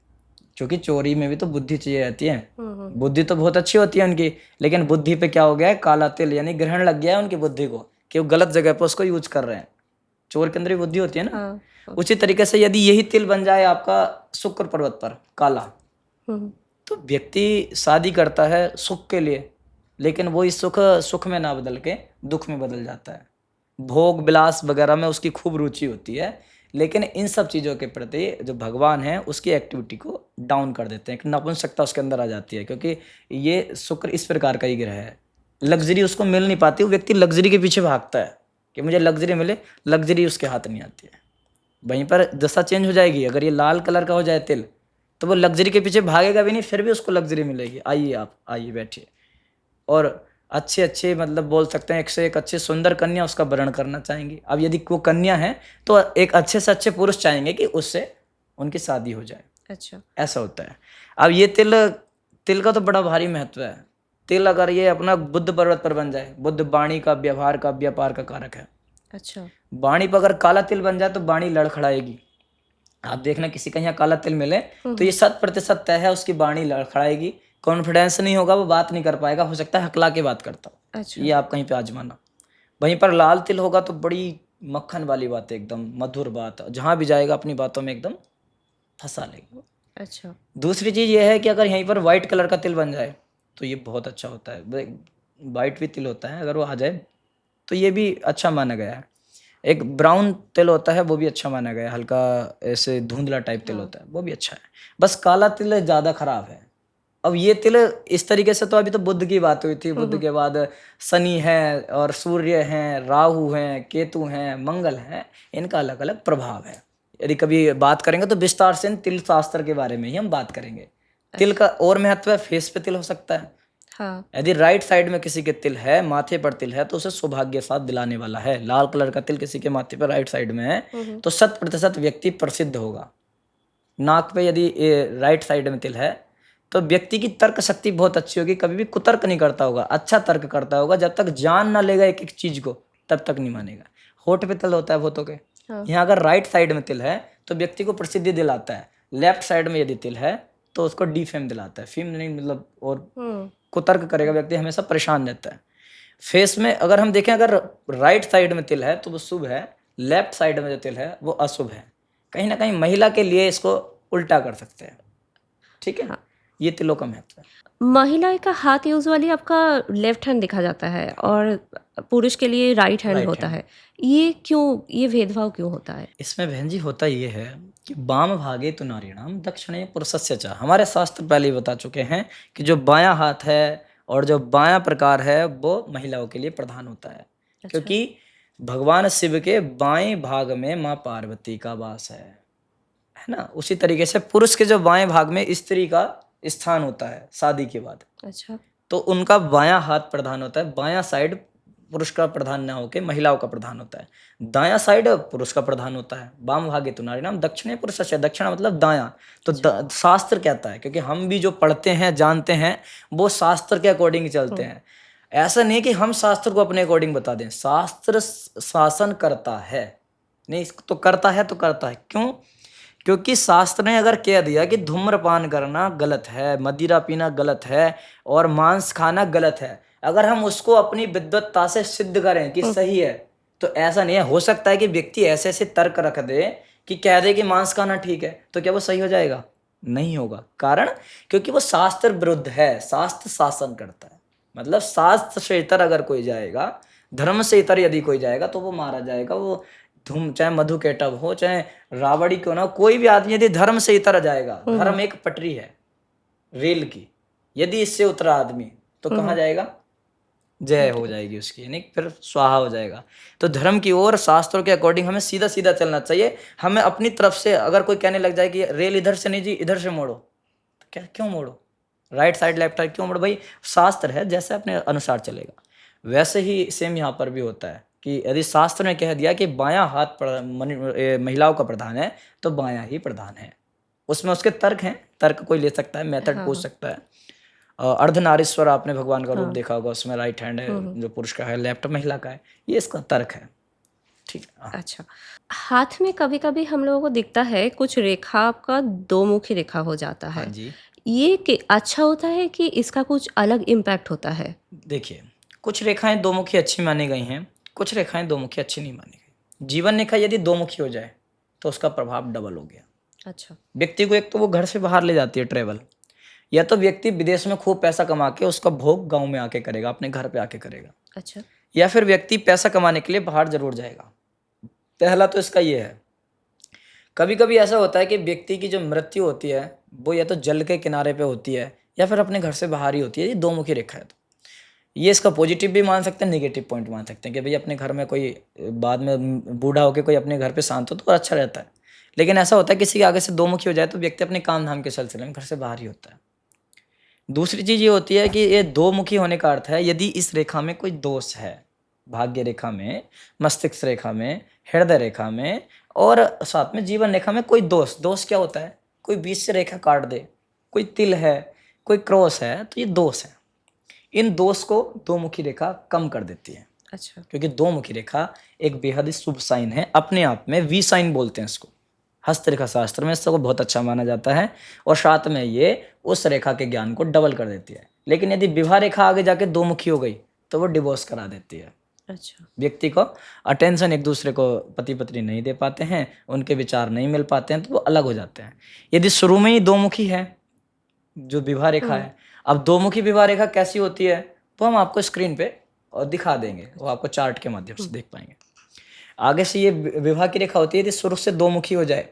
क्योंकि चोरी में भी तो बुद्धि चाहिए रहती है। बुद्धि तो बहुत अच्छी होती है उनकी, लेकिन बुद्धि पे क्या हो गया है, काला तिल, यानी ग्रहण लग गया है उनकी बुद्धि को कि वो गलत जगह पर उसको यूज कर रहे हैं। चोर के अंदर भी बुद्धि होती है ना। हाँ। उसी तरीके से यदि यही तिल बन जाए आपका शुक्र पर्वत पर काला, तो व्यक्ति शादी करता है सुख के लिए, लेकिन वो इस सुख में ना बदल के दुख में बदल जाता है। भोग विलास वगैरह में उसकी खूब रुचि होती है, लेकिन इन सब चीज़ों के प्रति जो भगवान है उसकी एक्टिविटी को डाउन कर देते हैं। एक नपुंसकता उसके अंदर आ जाती है, क्योंकि ये शुक्र इस प्रकार का ही ग्रह है। लग्जरी उसको मिल नहीं पाती, वो व्यक्ति लग्जरी के पीछे भागता है कि मुझे लग्जरी मिले, लग्जरी उसके हाथ नहीं आती है। वहीं पर दशा चेंज हो जाएगी। अगर ये लाल कलर का हो जाए तिल तो वो लग्जरी के पीछे भागेगा भी नहीं, फिर भी उसको लग्जरी मिलेगी। आइए आप आइए बैठिए, और अच्छे अच्छे मतलब बोल सकते हैं एक से एक अच्छे सुंदर कन्या उसका वर्ण करना चाहेंगे। अब यदि वो कन्या है तो एक अच्छे से अच्छे पुरुष चाहेंगे कि उससे उनकी शादी हो जाए। अच्छा। ऐसा होता है। अब ये तिल का तो बड़ा भारी महत्व है। तिल अगर ये अपना बुद्ध पर्वत पर बन जाए, बुद्ध वाणी का, व्यवहार का, व्यापार का कारक है। अच्छा। वाणी पर अगर काला तिल बन जाए तो वाणी लड़खड़ाएगी। आप देखना किसी का यहाँ काला तिल मिले तो ये 100% तय है उसकी वाणी लड़खड़ाएगी, कॉन्फिडेंस नहीं होगा, वो बात नहीं कर पाएगा, हो सकता है हकला के बात करता हो। अच्छा। ये आप कहीं पे आजमाना। वहीं पर लाल तिल होगा तो बड़ी मक्खन वाली बात है, एकदम मधुर बात, जहाँ भी जाएगा अपनी बातों में एकदम फंसा लेगा। अच्छा। दूसरी चीज़ ये है कि अगर यहीं पर वाइट कलर का तिल बन जाए तो ये बहुत अच्छा होता है। वाइट भी तिल होता है, अगर वो आ जाए तो ये भी अच्छा माना गया है। एक ब्राउन तिल होता है, वो भी अच्छा माना गया है, हल्का ऐसे धुंधला टाइप तिल होता है, वो भी अच्छा है। बस काला तिल ज़्यादा खराब है। अब ये तिल इस तरीके से, तो अभी तो बुध की बात हुई थी, बुध के बाद शनि है और सूर्य हैं, राहु हैं, केतु हैं, मंगल हैं, इनका अलग अलग प्रभाव है। यदि कभी बात करेंगे तो विस्तार से तिल शास्त्र के बारे में ही हम बात करेंगे। तिल का और महत्व है, फेस पे तिल हो सकता है। हाँ। यदि राइट साइड में किसी के तिल है, माथे पर तिल है, तो उसे सौभाग्य साथ दिलाने वाला है। लाल कलर का तिल किसी के माथे पर राइट साइड में है तो 100% व्यक्ति प्रसिद्ध होगा। नाक पे यदि राइट साइड में तिल है तो व्यक्ति की तर्क शक्ति बहुत अच्छी होगी, कभी भी कुतर्क नहीं करता होगा, अच्छा तर्क करता होगा। जब तक जान ना लेगा एक एक चीज को तब तक नहीं मानेगा। होठ पे तिल होता है भूतों के, यहाँ अगर राइट साइड में तिल है तो व्यक्ति को प्रसिद्धि दिलाता है। लेफ्ट साइड में यदि तिल है तो उसको डिफेम दिलाता है, फेम नहीं, मतलब और कुतर्क करेगा, व्यक्ति हमेशा परेशान रहता है। फेस में अगर हम देखें, अगर राइट साइड में तिल है तो वो शुभ है, लेफ्ट साइड में जो तिल है वो अशुभ है। कहीं ना कहीं महिला के लिए इसको उल्टा कर सकते हैं। ठीक है। ये तिलों का महत्व है। महिला का हाथ यूजुअली आपका लेफ्ट हैंड देखा जाता है और पुरुष के लिए राइट हैंड होता है। ये क्यों, ये भेदभाव क्यों होता है? इसमें बहन जी होता ये है कि वाम भागे तो नारीणाम दक्षिणे पुरुषस्य च। हमारे शास्त्र पहले ही बता चुके हैं कि जो बायां हाथ है और जो बायां प्रकार है वो महिलाओं के लिए प्रधान होता है। क्योंकि भगवान शिव के बाएं भाग में माँ पार्वती का वास है ना। उसी तरीके से पुरुष के जो बाएं भाग में स्त्री का स्थान होता है शादी के बाद। अच्छा। तो उनका बायां हाथ प्रधान होता है। बायां साइड पुरुष का प्रधान ना होकर महिलाओं का प्रधान होता है। दायां साइड पुरुष का प्रधान होता है। वाम भागे तो नारीणाम दक्षिणे पुरुषस्य। दक्षिणा मतलब दायां। तो शास्त्र कहता है, क्योंकि हम भी जो पढ़ते हैं जानते हैं वो शास्त्र के अकॉर्डिंग चलते हैं। ऐसा नहीं कि हम शास्त्र को अपने अकॉर्डिंग बता दें। शास्त्र शासन करता है, नहीं तो करता है तो करता है। क्यों? क्योंकि शास्त्र ने अगर कह दिया कि धूम्रपान करना गलत है, मदिरा पीना गलत है और मांस खाना गलत है, अगर हम उसको अपनी विद्वत्ता से सिद्ध करें कि सही है, तो ऐसा नहीं है। हो सकता है कि व्यक्ति ऐसे ऐसे तर्क रख दे कि कह दे कि मांस खाना ठीक है, तो क्या वो सही हो जाएगा? नहीं होगा। कारण क्योंकि वो शास्त्र विरुद्ध है, शास्त्र शासन करता है। मतलब शास्त्र से इतर अगर कोई जाएगा, धर्म से इतर यदि कोई जाएगा तो वो मारा जाएगा। वो चाहे मधु केटव हो, चाहे रावड़ी क्यों ना हो, कोई भी आदमी यदि धर्म से इतर जाएगा, धर्म एक पटरी है रेल की, यदि इससे उतरा आदमी तो कहाँ जाएगा? जय हो जाएगी उसकी, यानी फिर स्वाहा हो जाएगा। तो धर्म की ओर शास्त्रों के अकॉर्डिंग हमें सीधा सीधा चलना चाहिए। हमें अपनी तरफ से अगर कोई कहने लग जाए कि रेल इधर से नहीं जी, इधर से मोड़ो, तो क्या क्यों मोड़ो? राइट साइड लेफ्ट साइड क्यों मोड़ो? भाई शास्त्र है, जैसे अपने अनुसार चलेगा। वैसे ही सेम यहाँ पर भी होता है कि यदि शास्त्र ने कह दिया कि बायां हाथ महिलाओं का प्रधान है, तो बायां ही प्रधान है। उसमें उसके तर्क हैं, तर्क कोई ले सकता है, मेथड पूछ सकता है। अर्धनारीश्वर आपने भगवान का रूप देखा होगा, उसमें राइट हैंड है जो पुरुष का है, लेफ्ट महिला का है, ये इसका तर्क है। ठीक है। अच्छा, हाथ में कभी कभी हम लोगों को दिखता है कुछ रेखा आपका दो मुखी रेखा हो जाता है। हाँ जी। ये कि अच्छा होता है कि इसका कुछ अलग इम्पैक्ट होता है? देखिए, कुछ रेखाएं दो मुखी अच्छी मानी गई हैं, कुछ रेखाएं दो मुखी अच्छी नहीं मानी गई। जीवन रेखा यदि दो मुखी हो जाए तो उसका प्रभाव डबल हो गया। अच्छा। व्यक्ति को एक तो वो घर से बाहर ले जाती है ट्रेवल, या तो व्यक्ति विदेश में खूब पैसा कमा के उसका भोग गांव में आके करेगा, अपने घर पे आके करेगा। अच्छा। या फिर व्यक्ति पैसा कमाने के लिए बाहर जरूर जाएगा। पहला तो इसका ये है। कभी कभी ऐसा होता है कि व्यक्ति की जो मृत्यु होती है वो या तो जल के किनारे पे होती है या फिर अपने घर से बाहर ही होती है। ये दो मुखी रेखा है। तो ये इसका पॉजिटिव भी मान सकते हैं, नेगेटिव पॉइंट मान सकते हैं कि भाई अपने घर में कोई बाद में बूढ़ा होकर कोई अपने घर पे शांत हो तो अच्छा रहता है। लेकिन ऐसा होता है किसी के आगे से दो मुखी हो जाए तो व्यक्ति अपने काम धाम के सिलसिले में घर से बाहर ही होता है। दूसरी चीज ये होती है कि ये दो मुखी होने का अर्थ है यदि इस रेखा में कोई दोष है, भाग्य रेखा में, मस्तिष्क रेखा में, हृदय रेखा में और साथ में जीवन रेखा में कोई दोष क्या होता है? कोई बीच से रेखा काट दे, कोई तिल है, कोई क्रॉस है, तो ये दोष है। इन दोष को दो मुखी रेखा कम कर देती है। अच्छा। क्योंकि दो मुखी रेखा एक बेहद ही शुभ साइन है, अपने आप में वी साइन बोलते हैं इसको। हस्तरेखा शास्त्र में इसको बहुत अच्छा माना जाता है और साथ में ये उस रेखा के ज्ञान को डबल कर देती है। लेकिन यदि विवाह रेखा आगे जाके दो मुखी हो गई तो वो डिवोर्स करा देती है। अच्छा। व्यक्ति को अटेंशन एक दूसरे को पति पत्नी नहीं दे पाते हैं, उनके विचार नहीं मिल पाते हैं, तो वो अलग हो जाते हैं। यदि शुरू में ही दो मुखी है जो विवाह रेखा है, अब दो मुखी विवाह रेखा कैसी होती है वो हम आपको स्क्रीन पे और दिखा देंगे, वो आपको चार्ट के माध्यम से देख पाएंगे। आगे से ये विवाह की रेखा होती है। यदि शुरू से दो मुखी हो जाए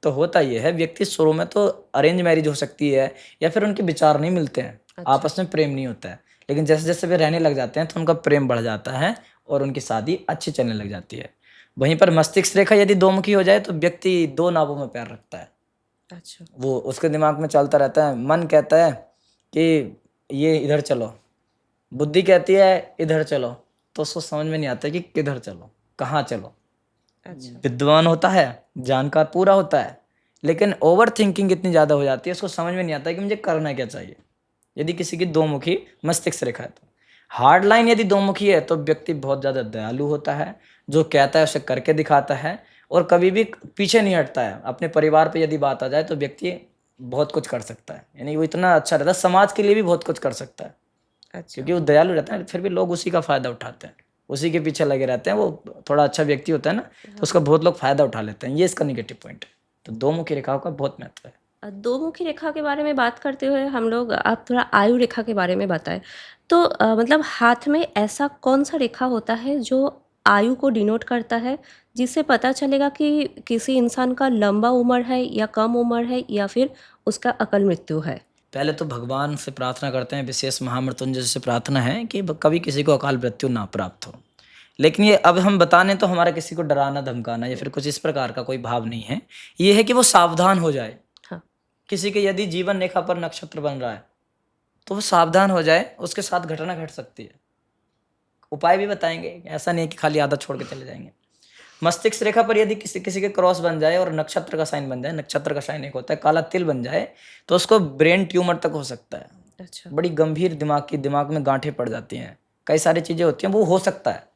तो होता ये है, व्यक्ति शुरू में तो अरेंज मैरिज हो सकती है या फिर उनके विचार नहीं मिलते हैं, आपस में प्रेम नहीं होता है। लेकिन जैसे जैसे वे रहने लग जाते हैं तो उनका प्रेम बढ़ जाता है और उनकी शादी अच्छी चलने लग जाती है। वहीं पर मस्तिष्क रेखा यदि दो मुखी हो जाए तो व्यक्ति दो नावों में पैर रखता है। अच्छा। वो उसके दिमाग में चलता रहता है, मन कहता है कि ये इधर चलो, बुद्धि कहती है इधर चलो, तो उसको समझ में नहीं आता कि किधर चलो, कहाँ चलो। अच्छा। विद्वान होता है, जानकार पूरा होता है, लेकिन ओवर थिंकिंग इतनी ज़्यादा हो जाती है उसको समझ में नहीं आता कि मुझे करना क्या चाहिए। यदि किसी की दो मुखी मस्तिष्क रेखा है तो हार्ड लाइन यदि दो मुखी है तो व्यक्ति बहुत ज़्यादा दयालु होता है, जो कहता है उसे करके दिखाता है और कभी भी पीछे नहीं हटता है। अपने परिवार पे यदि बात आ जाए तो व्यक्ति बहुत कुछ कर सकता है, यानी वो इतना अच्छा रहता है, समाज के लिए भी बहुत कुछ कर सकता है। अच्छा। क्योंकि वो दयालु रहता है, फिर भी लोग उसी का फ़ायदा उठाते हैं, उसी के पीछे लगे रहते हैं। वो थोड़ा अच्छा व्यक्ति होता है ना, तो उसका बहुत लोग फ़ायदा उठा लेते हैं। ये इसका निगेटिव पॉइंट है। तो दो मुखी रेखाओं का बहुत महत्व है। दो मुखी रेखा के बारे में बात करते हुए हम लोग, आप थोड़ा आयु रेखा के बारे में बताएं। तो मतलब हाथ में ऐसा कौन सा रेखा होता है जो आयु को डिनोट करता है, जिससे पता चलेगा कि किसी इंसान का लंबा उम्र है या कम उम्र है या फिर उसका अकाल मृत्यु है? पहले तो भगवान से प्रार्थना करते हैं, विशेष महामृत्युंजय से प्रार्थना है कि कभी किसी को अकाल मृत्यु ना प्राप्त हो। लेकिन ये अब हम बताने तो हमारा किसी को डराना धमकाना या फिर कुछ इस प्रकार का कोई भाव नहीं है। ये है कि वो सावधान हो जाए। हाँ। किसी के यदि जीवन रेखा पर नक्षत्र बन रहा है तो वो सावधान हो जाए, उसके साथ घटना घट सकती है। उपाय भी बताएंगे, ऐसा नहीं कि खाली आदत छोड़ के चले जाएंगे। मस्तिष्क रेखा पर यदि किसी के क्रॉस बन जाए और नक्षत्र का साइन बन जाए, नक्षत्र का साइन एक होता है, काला तिल बन जाए, तो उसको ब्रेन ट्यूमर तक हो सकता है। अच्छा। बड़ी गंभीर दिमाग में गांठें पड़ जाती हैं, कई सारी चीज़ें होती हैं, वो हो सकता है।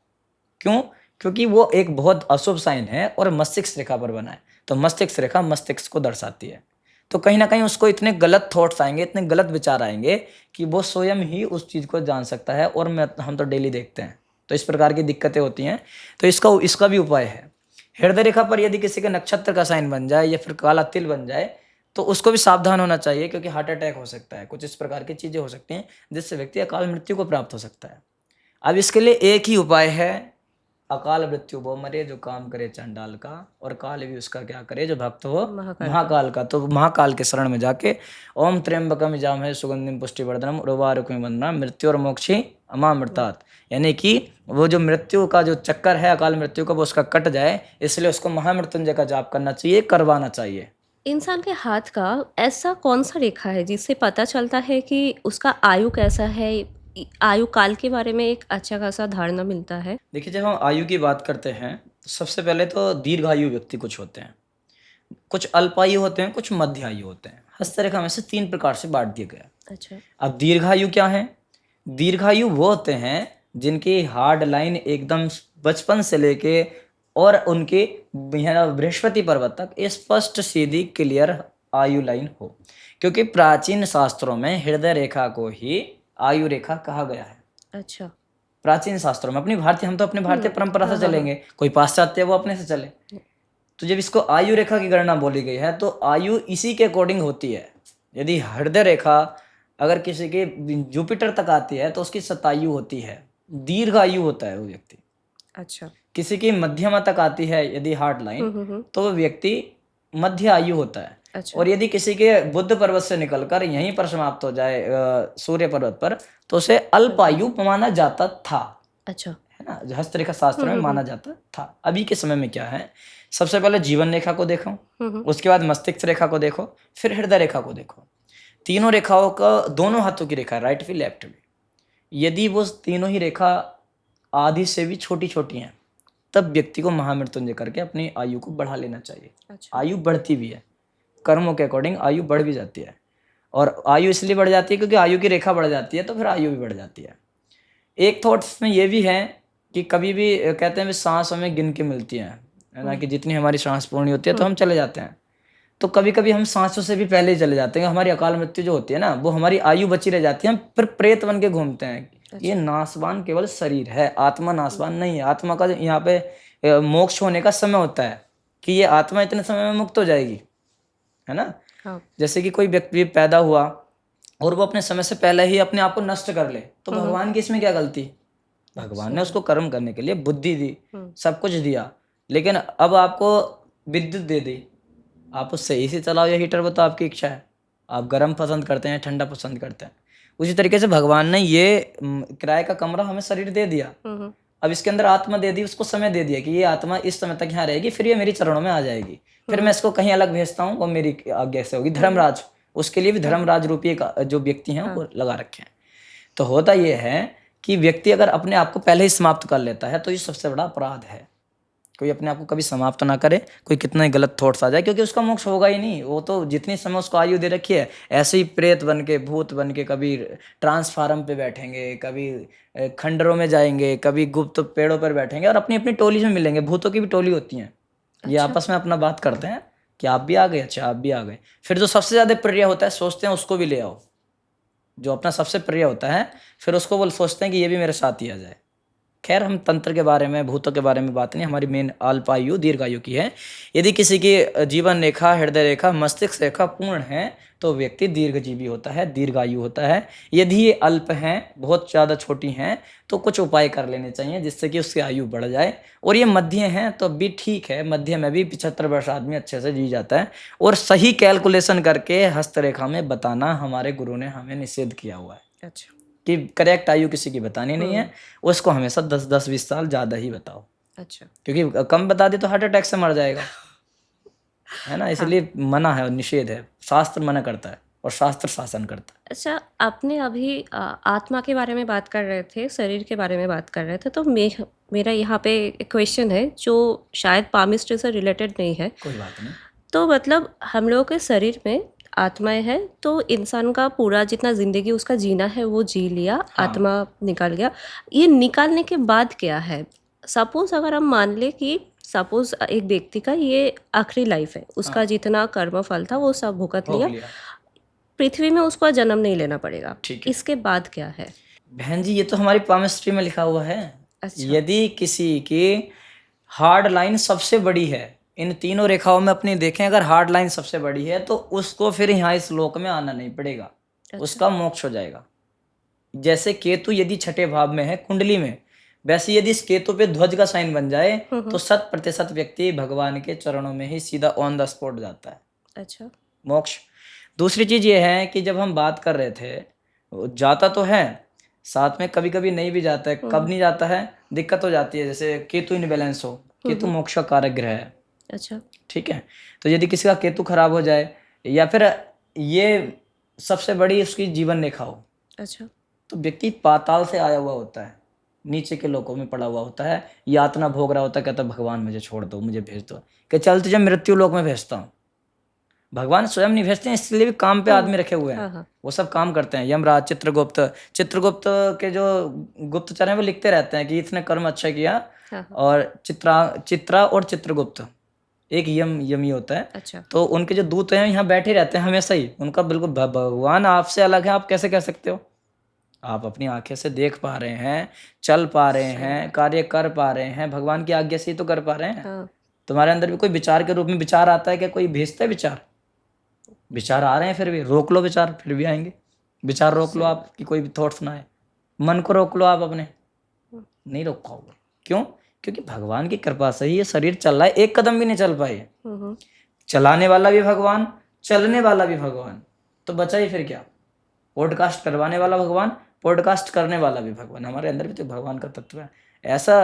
क्यों? क्योंकि वो एक बहुत अशुभ साइन है और मस्तिष्क रेखा पर बना है। तो मस्तिष्क रेखा मस्तिष्क को दर्शाती है। तो कहीं ना कहीं उसको इतने गलत थॉट्स आएंगे, इतने गलत विचार आएंगे कि वो स्वयं ही उस चीज़ को जान सकता है। और हम तो डेली देखते हैं, तो इस प्रकार की दिक्कतें होती हैं। तो इसका भी उपाय है। हृदय रेखा पर यदि किसी के नक्षत्र का साइन बन जाए या फिर काला तिल बन जाए तो उसको भी सावधान होना चाहिए, क्योंकि हार्ट अटैक हो सकता है, कुछ इस प्रकार की चीज़ें हो सकती हैं जिससे व्यक्ति अकाल मृत्यु को प्राप्त हो सकता है। अब इसके लिए एक ही उपाय है, अकाल मृत्यु वो मरे जो काम करे चंडाल का, और काल भी उसका क्या करे जो भक्त हो महाकाल का। तो महाकाल के शरण में जाके ओम त्र्यंबकम यजामहे सुगंधिम पुष्टिवर्धनम उर्वारुकमिव बंधनम मृत्यु और मोक्षी अमामृतात्, यानी कि वो जो मृत्यु का जो चक्कर है अकाल मृत्यु का वो उसका कट जाए, इसलिए उसको महामृत्युंजय का जाप करना चाहिए, करवाना चाहिए। इंसान के हाथ का ऐसा कौन सा रेखा है जिससे पता चलता है कि उसका आयु कैसा है? आयु काल के बारे में एक अच्छा खासा धारणा मिलता है। देखिए, जब हम आयु की बात करते हैं तो सबसे पहले तो दीर्घायु व्यक्ति कुछ होते हैं, कुछ अल्पायु होते हैं, कुछ मध्य आयु होते हैं। हस्तरेखा में से 3 प्रकार से बांट दिया गया। अच्छा। अब दीर्घायु क्या है? दीर्घायु वो होते हैं जिनकी हार्ड लाइन एकदम बचपन से लेके और उनके बृहस्पति पर्वत तक स्पष्ट सीधी क्लियर आयु लाइन हो, क्योंकि प्राचीन शास्त्रों में हृदय रेखा को ही आयु रेखा कहा गया है। अच्छा। प्राचीन शास्त्रों में हम तो अपने भारतीय परंपरा से चलेंगे, कोई पाश्चात्य वो अपने से चले। तो जब इसको आयु रेखा की गणना बोली गई है तो आयु इसी के अकॉर्डिंग होती है। यदि हृदय रेखा अगर किसी के जुपिटर तक आती है तो उसकी शतायु होती है, दीर्घ आयु होता है वो व्यक्ति। अच्छा। किसी की मध्यमा तक आती है यदि हार्ट लाइन तो वो व्यक्ति मध्य आयु होता है। अच्छा। और यदि किसी के बुध पर्वत से निकलकर यहीं पर समाप्त हो जाए सूर्य पर्वत पर तो उसे अल्पायु माना जाता था। अच्छा। है ना, जो हस्तरेखा शास्त्र में माना जाता था। अभी के समय में क्या है, सबसे पहले जीवन रेखा को देखो, उसके बाद मस्तिष्क रेखा को देखो, फिर हृदय रेखा को देखो। तीनों रेखाओं का दोनों हाथों की रेखा, राइट भी लेफ्ट भी, यदि वो तीनों ही रेखा आधी से भी छोटी छोटी हैं तब व्यक्ति को महामृत्युंजय करके अपनी आयु को बढ़ा लेना चाहिए। अच्छा। आयु बढ़ती भी है, कर्मों के अकॉर्डिंग आयु बढ़ भी जाती है। और आयु इसलिए बढ़ जाती है क्योंकि आयु की रेखा बढ़ जाती है तो फिर आयु भी बढ़ जाती है। एक थॉट इसमें ये भी है कि कभी भी कहते हैं सांस हमें गिन के मिलती है ना, कि जितनी हमारी सांस पूर्ण होती है तो हम चले जाते हैं। तो कभी कभी हम सांसों से भी पहले ही चले जाते हैं। हमारी अकाल मृत्यु जो होती है ना वो हमारी आयु बची रह जाती है, हम फिर प्रेत बन के घूमते हैं। ये नासवान केवल शरीर है, आत्मा नासवान नहीं है। आत्मा का यहाँ पे मोक्ष होने का समय होता है कि ये आत्मा इतने समय में मुक्त हो जाएगी, है ना। हाँ। जैसे कि कोई व्यक्ति पैदा हुआ और वो अपने समय से पहले ही अपने आप को नष्ट कर ले तो भगवान की इसमें क्या गलती? भगवान ने उसको कर्म करने के लिए बुद्धि दी, सब कुछ दिया, लेकिन अब आपको विद्युत दे दी, आप उससे एसी चलाओ या हीटर, वो तो आपकी इच्छा है। आप गर्म पसंद करते हैं, ठंडा पसंद करते हैं। उसी तरीके से भगवान ने ये किराए का कमरा हमें शरीर दे दिया, अब इसके अंदर आत्मा दे दी, उसको समय दे दिया कि ये आत्मा इस समय तक यहाँ रहेगी, फिर ये मेरी चरणों में आ जाएगी, फिर मैं इसको कहीं अलग भेजता हूँ, वो मेरी आज्ञा से होगी। धर्मराज, उसके लिए भी धर्मराज रूपी जो व्यक्ति हैं वो लगा रखे हैं। तो होता ये है कि व्यक्ति अगर अपने आप को पहले ही समाप्त कर लेता है तो ये सबसे बड़ा अपराध है। कोई अपने आप को कभी समाप्त ना करे, कोई कितना ही गलत थॉट्स आ जाए, क्योंकि उसका मोक्ष होगा ही नहीं। वो तो जितनी समय उसको आयु दे रखी है ऐसे ही प्रेत बन के, भूत बन के, कभी ट्रांसफार्म पे बैठेंगे, कभी खंडरों में जाएंगे, कभी गुप्त पेड़ों पर बैठेंगे और अपनी अपनी टोली में मिलेंगे। भूतों की भी टोली होती है। ये आपस में अपना बात करते हैं कि आप भी आ गए, अच्छा आप भी आ गए। फिर जो सबसे ज्यादा प्रिय होता है सोचते हैं उसको भी ले आओ, जो अपना सबसे प्रिय होता है फिर उसको वो सोचते हैं कि ये भी मेरे साथ ही आ जाए। खैर, हम तंत्र के बारे में, भूतों के बारे में बात नहीं, हमारी मेन अल्पायु दीर्घायु की है। यदि किसी की जीवन रेखा, हृदय रेखा, मस्तिष्क रेखा पूर्ण है तो व्यक्ति दीर्घजीवी होता है, दीर्घायु होता है। यदि ये अल्प हैं, बहुत ज़्यादा छोटी हैं, तो कुछ उपाय कर लेने चाहिए जिससे कि उसकी आयु बढ़ जाए। और ये मध्य हैं तो भी ठीक है, मध्य में भी 75 वर्ष आदमी अच्छे से जी जाता है। और सही कैलकुलेशन करके हस्तरेखा में बताना हमारे गुरु ने हमें निषेध किया हुआ है। अच्छा। कि करेक्ट आयु किसी की बतानी नहीं है, उसको हमेशा 10-20 साल ज़्यादा ही बताओ। अच्छा। क्योंकि कम बता दी तो हार्ट अटैक से मर जाएगा, है ना। इसलिए मना है और निषेध है, शास्त्र मना करता है और शास्त्र शासन करता है। अच्छा, आपने अभी आत्मा के बारे में बात कर रहे थे, शरीर के बारे में बात कर रहे थे, तो मेरा यहाँ पे एक क्वेश्चन है जो शायद पामिस्ट्री से रिलेटेड नहीं है। कोई बात नहीं। तो मतलब हम लोगों के शरीर में आत्माएं हैं, तो इंसान का पूरा जितना ज़िंदगी उसका जीना है वो जी लिया, आत्मा निकाल गया। ये निकालने के बाद क्या है? सपोज अगर हम मान ले कि सपोज एक व्यक्ति का ये आखिरी लाइफ है, उसका हाँ। जितना कर्मफल था वो सब भुगत भोग लिया, लिया। पृथ्वी में उसको जन्म नहीं लेना पड़ेगा। ठीक है। इसके बाद क्या है? बहन जी, ये तो हमारी पामिस्ट्री में लिखा हुआ है। अच्छा। यदि किसी की हार्ड लाइन सबसे बड़ी है, इन तीनों रेखाओं में अपनी देखें, अगर हार्ड लाइन सबसे बड़ी है तो उसको फिर यहाँ इस लोक में आना नहीं पड़ेगा, उसका मोक्ष हो जाएगा। जैसे केतु यदि छठे भाव में है कुंडली में, वैसे यदि इस केतु पे ध्वज का साइन बन जाए तो 100% व्यक्ति भगवान के चरणों में ही सीधा ऑन द स्पॉट जाता है, अच्छा। मोक्ष। दूसरी चीज ये है कि जब हम बात कर रहे थे, वो जाता तो है, साथ में कभी कभी नहीं भी जाता है। कब नहीं जाता है, दिक्कत हो जाती है, जैसे केतु इनबैलेंस हो, केतु मोक्ष का कारक ग्रह है। अच्छा। ठीक है, तो यदि किसी का केतु खराब हो जाए या फिर ये सबसे बड़ी उसकी जीवन रेखा हो, अच्छा। तो व्यक्ति पाताल से आया हुआ होता है, नीचे के लोकों में पड़ा हुआ होता है, यातना भोग रहा होता है, कहता भगवान मुझे छोड़ दो, मुझे भेज दो, कि चल तुझे मृत्यु लोक में भेजता हूँ। भगवान स्वयं नहीं भेजते हैं, इसलिए भी काम पे आदमी रखे हुए हैं, वो सब काम करते हैं। यमराज, चित्रगुप्त, चित्रगुप्त के जो गुप्तचर हैं वो लिखते रहते हैं कि इसने कर्म अच्छा किया। और चित्रा और चित्रगुप्त एक यमी होता है। अच्छा। तो उनके जो दूत हैं यहाँ बैठे रहते हैं हमेशा ही, उनका बिल्कुल भगवान आपसे अलग है, आप कैसे कह सकते हो? आप अपनी आंखें से देख पा रहे हैं, चल पा रहे हैं, कार्य कर पा रहे हैं, भगवान की आज्ञा से ही तो कर पा रहे हैं। तुम्हारे अंदर भी कोई विचार के रूप में विचार आता है क्या? कोई भेजता है विचार? विचार आ रहे हैं, फिर भी रोक लो विचार, फिर भी आएंगे। विचार रोक लो आप कि कोई भी थॉट्स ना आए, मन को रोक लो आप अपने, नहीं रोक पाओगे। क्यों? क्योंकि भगवान की कृपा से ही ये शरीर चल रहा है, एक कदम भी नहीं चल पाए। चलाने वाला भी भगवान, चलने वाला भी भगवान, तो बचा ही फिर क्या? पॉडकास्ट करवाने वाला भगवान, पॉडकास्ट करने वाला भी भगवान। हमारे अंदर भी तो भगवान का तत्व है। ऐसा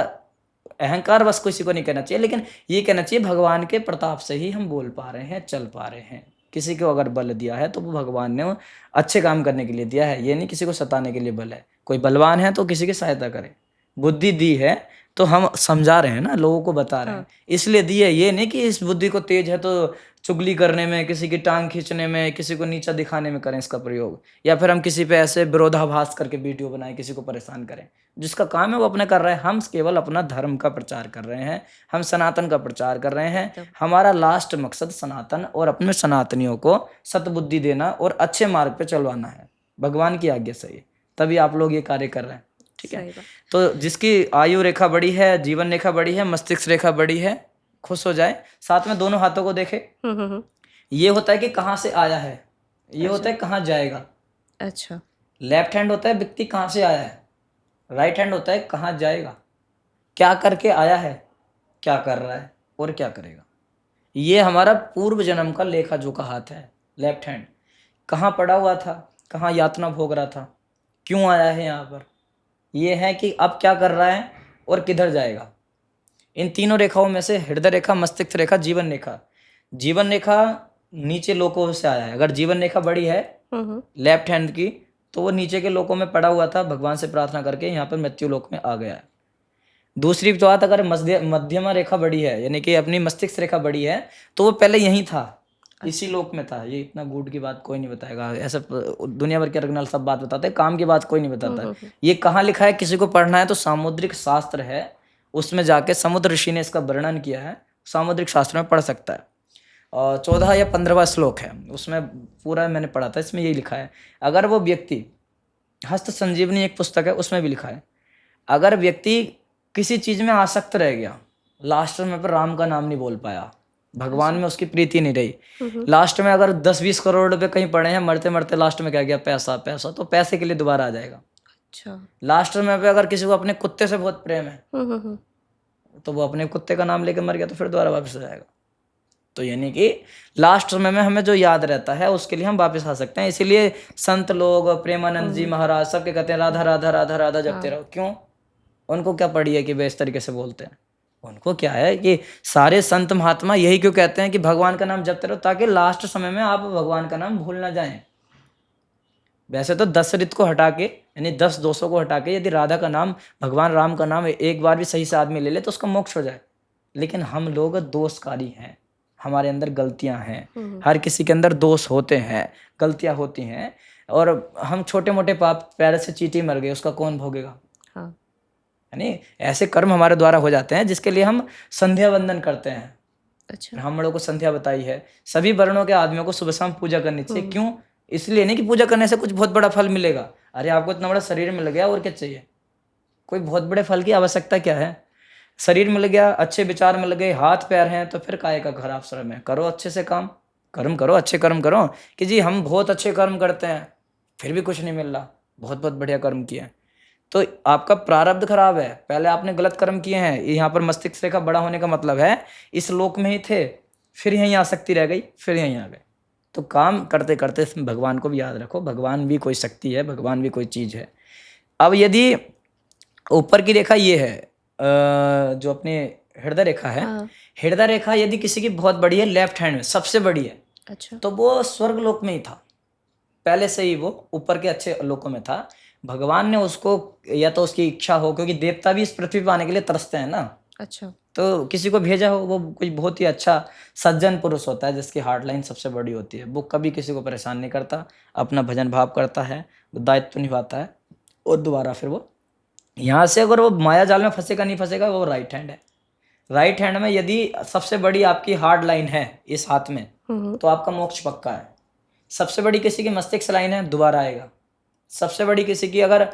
अहंकार बस किसी को नहीं कहना चाहिए, लेकिन ये कहना चाहिए भगवान के प्रताप से ही हम बोल पा रहे हैं, चल पा रहे हैं। किसी को अगर बल दिया है तो वो भगवान ने अच्छे काम करने के लिए दिया है, ये नहीं किसी को सताने के लिए बल है। कोई बलवान है तो किसी की सहायता करे, बुद्धि दी है तो हम समझा रहे हैं ना, लोगों को बता रहे हैं, इसलिए दी है। ये नहीं कि इस बुद्धि को तेज है तो चुगली करने में, किसी की टांग खींचने में, किसी को नीचा दिखाने में करें इसका प्रयोग, या फिर हम किसी पे ऐसे विरोधाभास करके वीडियो बनाएं, किसी को परेशान करें। जिसका काम है वो अपने कर रहे हैं, हम केवल अपना धर्म का प्रचार कर रहे हैं, हम सनातन का प्रचार कर रहे हैं। हमारा लास्ट मकसद सनातन और अपने सनातनियों को सतबुद्धि देना और अच्छे मार्ग पे चलवाना है, भगवान की आज्ञा से ही। तभी आप लोग ये कार्य कर रहे हैं। ठीक है, तो जिसकी आयु रेखा बड़ी है, जीवन रेखा बड़ी है, मस्तिष्क रेखा बड़ी है, खुश हो जाए। साथ में दोनों हाथों को देखे। ये होता है कि कहाँ से आया है, ये होता है कहाँ जाएगा। अच्छा। लेफ्ट हैंड होता है व्यक्ति कहाँ से आया है, राइट हैंड होता है कहाँ जाएगा, क्या करके आया है, क्या कर रहा है और क्या करेगा। ये हमारा पूर्व जन्म का लेखा जोखा हाथ है। लेफ्ट हैंड कहाँ पड़ा हुआ था, कहाँ यातना भोग रहा था, क्यों आया है यहाँ पर, ये है कि अब क्या कर रहा है और किधर जाएगा। इन तीनों रेखाओं में से हृदय रेखा, मस्तिष्क रेखा, जीवन रेखा, जीवन रेखा नीचे लोकों से आया है। अगर जीवन रेखा बड़ी है लेफ्ट हैंड की, तो वो नीचे के लोकों में पड़ा हुआ था, भगवान से प्रार्थना करके यहाँ पर मृत्यु लोक में आ गया है। दूसरी बात, अगर मध्यमा रेखा बड़ी है, यानी कि अपनी मस्तिष्क रेखा बड़ी है, तो वो पहले यहीं था, इसी लोक में था। ये इतना गूढ़ की बात कोई नहीं बताएगा, ऐसा दुनिया भर के रखना सब बात बताते हैं, काम की बात कोई नहीं बताता। ये कहाँ लिखा है, किसी को पढ़ना है तो सामुद्रिक शास्त्र है, उसमें जाके समुद्र ऋषि ने इसका वर्णन किया है, सामुद्रिक शास्त्र में पढ़ सकता है। और 14 या 15वां श्लोक है, उसमें पूरा मैंने पढ़ा था, इसमें यही लिखा है। अगर वो व्यक्ति, हस्त संजीवनी एक पुस्तक है, उसमें भी लिखा है, अगर व्यक्ति किसी चीज में आसक्त रह गया, लास्ट में पर राम का नाम नहीं बोल पाया, भगवान में उसकी प्रीति नहीं रही, लास्ट में अगर 10-20 करोड़ रुपए कहीं पड़े हैं, मरते मरते लास्ट में क्या गया, पैसा पैसा, तो पैसे के लिए दोबारा आ जाएगा। अच्छा। लास्ट में पे अगर किसी को अपने कुत्ते से बहुत प्रेम है तो वो अपने कुत्ते का नाम लेके मर गया, तो फिर दोबारा वापस आ जाएगा। तो यानी कि लास्ट समय में हमें जो याद रहता है उसके लिए हम वापस आ सकते हैं। इसीलिए संत लोग, प्रेमानंद जी महाराज, सबके कहते हैं राधा राधा राधा राधा जपते रहो। क्यों? उनको क्या पड़ी है कि वे इस तरीके से बोलते हैं? उनको क्या है कि सारे संत महात्मा यही क्यों कहते हैं कि भगवान का नाम जपते रहो, ताकि लास्ट समय में आप भगवान का नाम भूल ना जाएं। वैसे तो 10 ऋत को हटा के, यानी 10 दोषों को हटा के, यदि राधा का नाम, भगवान राम का नाम एक बार भी सही से आदमी ले ले तो उसका मोक्ष हो जाए। लेकिन हम लोग दोषकारी हैं, हमारे अंदर गलतियां हैं, हर किसी के अंदर दोष होते हैं, गलतियां होती हैं, और हम छोटे मोटे पाप, पैर से चींटी मर गई, उसका कौन भोगेगा? हाँ। यानी ऐसे कर्म हमारे द्वारा हो जाते हैं जिसके लिए हम संध्या वंदन करते हैं। अच्छा। ब्राह्मणों को संध्या बताई है, सभी वर्णों के आदमियों को सुबह शाम पूजा करनी चाहिए। क्यों? इसलिए नहीं कि पूजा करने से कुछ बहुत बड़ा फल मिलेगा। अरे आपको इतना बड़ा शरीर मिल गया, और क्या चाहिए? कोई बहुत बड़े फल की आवश्यकता क्या है? शरीर मिल गया, अच्छे विचार मिल गए, हाथ पैर हैं, तो फिर काहे का खराब श्रम है? करो अच्छे से काम, कर्म करो, अच्छे कर्म करो। कि जी हम बहुत अच्छे कर्म करते हैं फिर भी कुछ नहीं मिल रहा, बहुत बहुत बढ़िया कर्म किए हैं, तो आपका प्रारब्ध खराब है। पहले आपने गलत कर्म किए हैं। यहाँ पर मस्तिष्क रेखा बड़ा होने का मतलब है इस लोक में ही थे, फिर यहीं आसक्ति रह गई, फिर यहीं आ गए। तो काम करते करते इसमें भगवान को भी याद रखो, भगवान भी कोई शक्ति है, भगवान भी कोई चीज़ है। अब यदि ऊपर की रेखा ये है, जो अपनी हृदय रेखा है, हाँ। हृदय रेखा यदि किसी की बहुत बड़ी है, लेफ्ट हैंड में सबसे बड़ी है, अच्छा। तो वो स्वर्ग लोक में ही था पहले से ही, वो ऊपर के अच्छे लोकों में था। भगवान ने उसको, या तो उसकी इच्छा हो, क्योंकि देवता भी इस पृथ्वी पर आने के लिए तरसते हैं ना, अच्छा। तो किसी को भेजा हो, वो कोई बहुत ही अच्छा सज्जन पुरुष होता है जिसकी हार्ट लाइन सबसे बड़ी होती है, वो कभी किसी को परेशान नहीं करता, अपना भजन भाव करता है, दायित्व निभाता है, और दोबारा फिर वो यहाँ से, अगर वो माया जाल में फंसेगा नहीं फंसेगा, वो राइट हैंड है। राइट हैंड में यदि सबसे बड़ी आपकी हार्ड लाइन है इस हाथ में, तो आपका मोक्ष पक्का है। सबसे बड़ी किसी की मस्तिष्क लाइन है, दोबारा आएगा। सबसे बड़ी किसी की अगर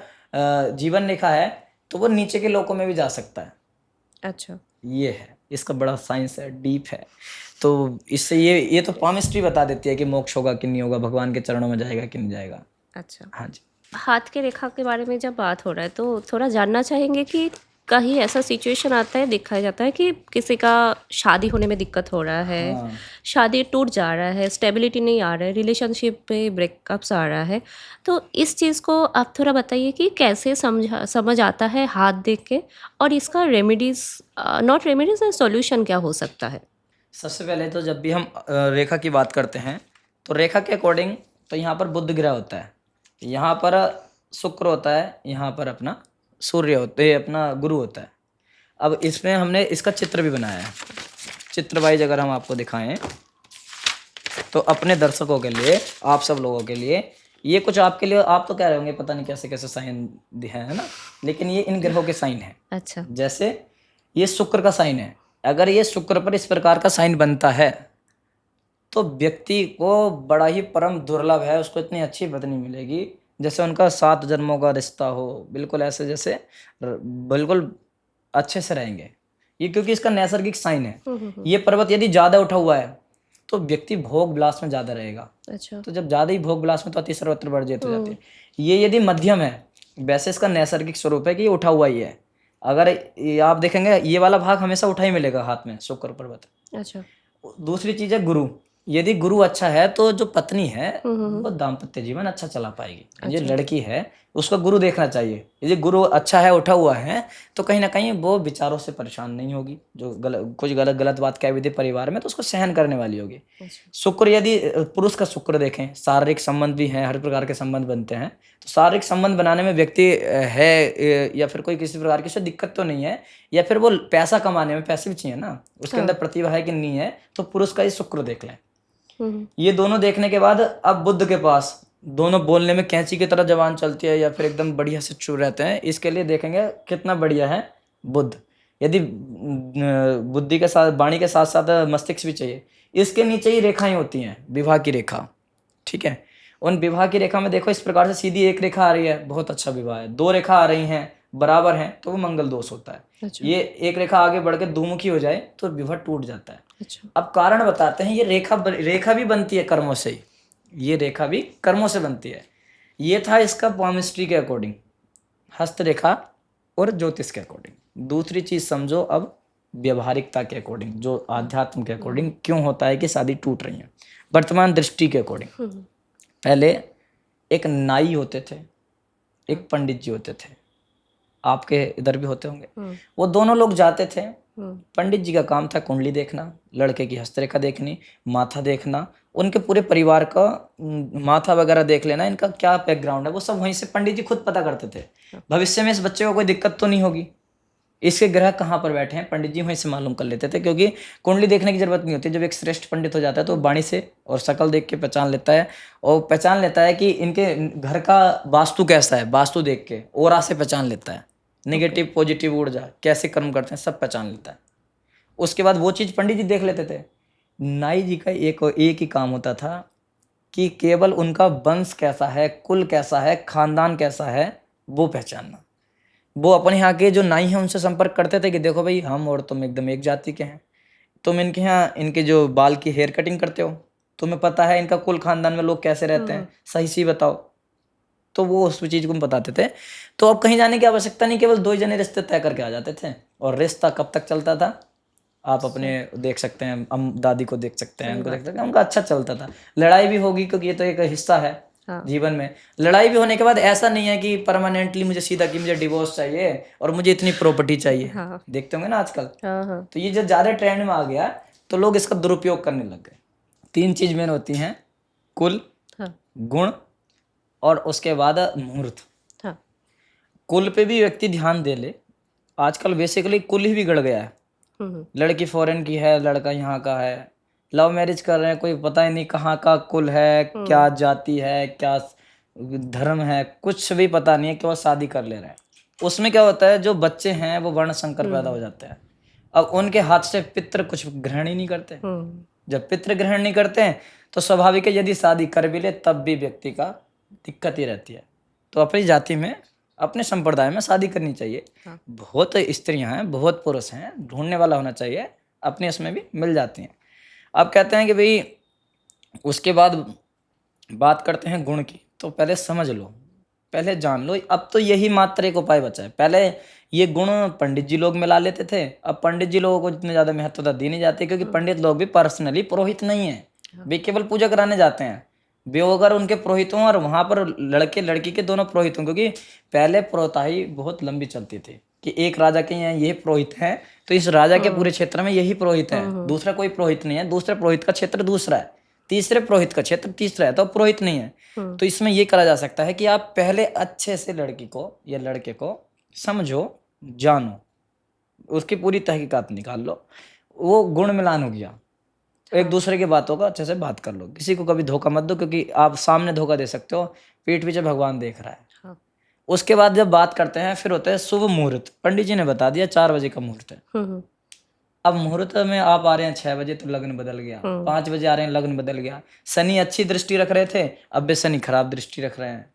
जीवन रेखा है, तो वो नीचे के लोकों में भी जा सकता है। अच्छा। ये है, इसका बड़ा साइंस है, डीप है। तो इससे ये तो पामिस्ट्री बता देती है कि मोक्ष होगा कि नहीं होगा, भगवान के चरणों में जाएगा कि नहीं जाएगा। अच्छा। हाँ जी। हाथ के रेखा के बारे में जब बात हो रहा है तो थोड़ा जानना चाहेंगे कि कहीं ऐसा सिचुएशन आता है, दिखाया जाता है कि किसी का शादी होने में दिक्कत हो रहा है, हाँ। शादी टूट जा रहा है, स्टेबिलिटी नहीं आ रहा है, रिलेशनशिप में ब्रेकअप्स आ रहा है, तो इस चीज़ को आप थोड़ा बताइए कि कैसे समझ आता है हाथ देख के, और इसका रेमेडीज, नॉट रेमेडीज, सॉल्यूशन क्या हो सकता है? सबसे पहले तो जब भी हम रेखा की बात करते हैं, तो रेखा के अकॉर्डिंग तो यहाँ पर बुध ग्रह होता है, यहाँ पर शुक्र होता है, यहाँ पर अपना सूर्य होते है, अपना गुरु होता है। अब इसमें हमने इसका चित्र भी बनाया है, चित्र वाइज अगर हम आपको दिखाएं तो अपने दर्शकों के लिए, आप सब लोगों के लिए, ये कुछ आपके लिए, आप तो कह रहे होंगे पता नहीं कैसे कैसे साइन है ना, लेकिन ये इन ग्रहों के साइन है। अच्छा। जैसे ये शुक्र का साइन है, अगर ये शुक्र पर इस प्रकार का साइन बनता है तो व्यक्ति को बड़ा ही परम दुर्लभ है, उसको इतनी अच्छी पत्नी मिलेगी जैसे उनका 7 जन्मों का रिश्ता हो, बिल्कुल ऐसे जैसे बिल्कुल अच्छे से रहेंगे। ये क्योंकि इसका नैसर्गिक साइन है। ये पर्वत यदि ज़्यादा उठा हुआ है तो व्यक्ति भोग विलास में ज़्यादा रहेगा। अच्छा। तो जब ज़्यादा ही भोग विलास में, तो अति सर्वत्र वर्जित हो जाती है। ये यदि मध्यम है, वैसे इसका नैसर्गिक स्वरूप है कि ये उठा हुआ ही है। अगर ये आप देखेंगे, ये वाला भाग हमेशा उठा ही मिलेगा हाथ में, शुक्र पर्वत। अच्छा। दूसरी चीज़ है गुरु। यदि गुरु अच्छा है तो जो पत्नी है वो दाम्पत्य जीवन अच्छा चला पाएगी। जो लड़की है उसका गुरु देखना चाहिए। यदि गुरु अच्छा है, उठा हुआ है, तो कहीं ना कहीं वो विचारों से परेशान नहीं होगी। जो कुछ गलत बात कह भी दे परिवार में, तो उसको सहन करने वाली होगी। शुक्र, यदि पुरुष का शुक्र देखें, शारीरिक संबंध भी हैं, हर प्रकार के संबंध बनते हैं। तो शारीरिक संबंध बनाने में व्यक्ति है, या फिर कोई किसी प्रकार की दिक्कत तो नहीं है, या फिर वो पैसा कमाने में, पैसे भी चाहिए ना, उसके अंदर प्रतिभा है कि नहीं है, तो पुरुष का ही शुक्र देख लें। ये दोनों देखने के बाद अब बुध के पास दोनों बोलने में कैंची की तरह जबान चलती है या फिर एकदम बढ़िया से चुप रहते हैं, इसके लिए देखेंगे कितना बढ़िया है बुध। यदि बुद्धि के साथ, वाणी के साथ साथ मस्तिष्क भी चाहिए, इसके नीचे ही रेखाएं होती हैं, विवाह की रेखा। ठीक है, उन विवाह की रेखा में देखो इस प्रकार से सीधी एक रेखा आ रही है, बहुत अच्छा विवाह है। 2 रेखा आ रही हैं बराबर हैं, तो वो मंगल दोष होता है। अच्छा। ये एक रेखा आगे बढ़ के दुमुखी हो जाए तो विवाह टूट जाता है। अच्छा। अब कारण बताते हैं। ये रेखा भी बनती है कर्मों से ही, ये रेखा भी कर्मों से बनती है। ये था इसका पामिस्ट्री के अकॉर्डिंग, हस्त रेखा और ज्योतिष के अकॉर्डिंग। दूसरी चीज समझो अब व्यवहारिकता के अकॉर्डिंग, जो आध्यात्म के अकॉर्डिंग क्यों होता है कि शादी टूट रही है, वर्तमान दृष्टि के अकॉर्डिंग। पहले एक नाई होते थे, एक पंडित जी होते थे, आपके इधर भी होते होंगे। वो दोनों लोग जाते थे, पंडित जी का काम था कुंडली देखना, लड़के की हस्तरेखा देखनी, माथा देखना, उनके पूरे परिवार का माथा वगैरह देख लेना, इनका क्या बैकग्राउंड है, वो सब वहीं से पंडित जी खुद पता करते थे। भविष्य में इस बच्चे को कोई दिक्कत तो नहीं होगी, इसके ग्रह कहाँ पर बैठे हैं, पंडित जी वहीं से मालूम कर लेते थे। क्योंकि कुंडली देखने की जरूरत नहीं होती। जब एक श्रेष्ठ पंडित हो जाता है तो वाणी से और शकल देख के पहचान लेता है, और पहचान लेता है कि इनके घर का वास्तु कैसा है, वास्तु देख के, ओरा से पहचान लेता है नेगेटिव पॉजिटिव ऊर्जा कैसे कर्म करते हैं सब पहचान लेता है। उसके बाद वो चीज़ पंडित जी देख लेते थे। नाई जी का एक ही काम होता था कि केवल उनका वंश कैसा है, कुल कैसा है, खानदान कैसा है वो पहचानना। वो अपने यहाँ के जो नाई हैं उनसे संपर्क करते थे कि देखो भाई हम और तुम एकदम एक जाति के हैं, तुम इनके यहाँ इनके जो बाल की हेयर कटिंग करते हो, तुम्हें पता है इनका कुल खानदान में लोग कैसे रहते हैं, सही सी बताओ। तो वो उस चीज़ को बताते थे। तो अब कहीं जाने की आवश्यकता नहीं, केवल 2 ही जने रिश्ते तय करके आ जाते थे। और रिश्ता कब तक चलता था आप अपने देख सकते हैं, हम दादी को देख सकते हैं, उनको देख सकते हैं, उनका अच्छा चलता था। लड़ाई भी होगी क्योंकि ये तो एक हिस्सा है जीवन में। लड़ाई भी होने के बाद ऐसा नहीं है कि परमानेंटली मुझे सीधा कि मुझे डिवोर्स चाहिए और मुझे इतनी प्रॉपर्टी चाहिए। देखते होंगे ना आजकल। तो ये जो ज़्यादा ट्रेंड में आ गया तो लोग इसका दुरुपयोग करने लग गए। 3 चीज मेन होती हैं, कुल, गुण और उसके बाद मुहूर्त। कुल पे भी व्यक्ति ध्यान दे ले, आजकल बेसिकली कुल ही बिगड़ गया है। लड़की फॉरेन की है, लड़का यहाँ का है, लव मैरिज कर रहे हैं, कोई पता ही नहीं कहाँ का कुल है, क्या जाति है, क्या धर्म है, कुछ भी पता नहीं है, केवल शादी कर ले रहे हैं। उसमें क्या होता है, जो बच्चे हैं वो वर्ण संकर पैदा हो जाते हैं। अब उनके हाथ से पितृ कुछ ग्रहण ही नहीं करते। जब पितृ ग्रहण नहीं करते हैं तो स्वाभाविक है यदि शादी कर भी ले तब भी व्यक्ति का दिक्कत ही रहती है। तो अपनी जाति में, अपने संप्रदाय में शादी करनी चाहिए। बहुत स्त्रियां हैं, बहुत पुरुष हैं, ढूंढने वाला होना चाहिए, अपने उसमें भी मिल जाती हैं। अब कहते हैं कि भाई उसके बाद बात करते हैं गुण की। तो पहले समझ लो, पहले जान लो। अब तो यही मात्र एक उपाय बचा है। पहले ये गुण पंडित जी लोग मिला लेते थे, अब पंडित जी लोगों को इतनी ज़्यादा महत्वता दी नहीं जाती, क्योंकि पंडित लोग भी पर्सनली पुरोहित नहीं है, वे केवल पूजा कराने जाते हैं। वे अगर उनके पुरोहित हों और वहाँ पर लड़के लड़की के दोनों पुरोहित हों, क्योंकि पहले पुरोहिताई बहुत लंबी चलती थी कि एक राजा के यहाँ यही पुरोहित है तो इस राजा के पूरे क्षेत्र में यही पुरोहित है, दूसरा कोई पुरोहित नहीं है, दूसरे पुरोहित का क्षेत्र दूसरा है, तीसरे पुरोहित का क्षेत्र तीसरा है, तो पुरोहित नहीं है। तो इसमें ये करा जा सकता है कि आप पहले अच्छे से लड़की को या लड़के को समझो, जानो, उसकी पूरी तहकीकात निकाल लो। वो गुण मिलान हो गया, एक दूसरे की बातों का अच्छे से बात कर लो। किसी को कभी धोखा मत दो, क्योंकि आप सामने धोखा दे सकते हो, पीठ पीछे भगवान देख रहा है। उसके बाद जब बात करते हैं फिर होता है शुभ मुहूर्त। पंडित जी ने बता दिया 4 बजे का मुहूर्त है। अब मुहूर्त में आप आ रहे हैं 6 बजे तो लग्न बदल गया, 5 बजे आ रहे हैं लग्न बदल गया। शनि अच्छी दृष्टि रख रहे थे, अब वे शनि खराब दृष्टि रख रहे हैं,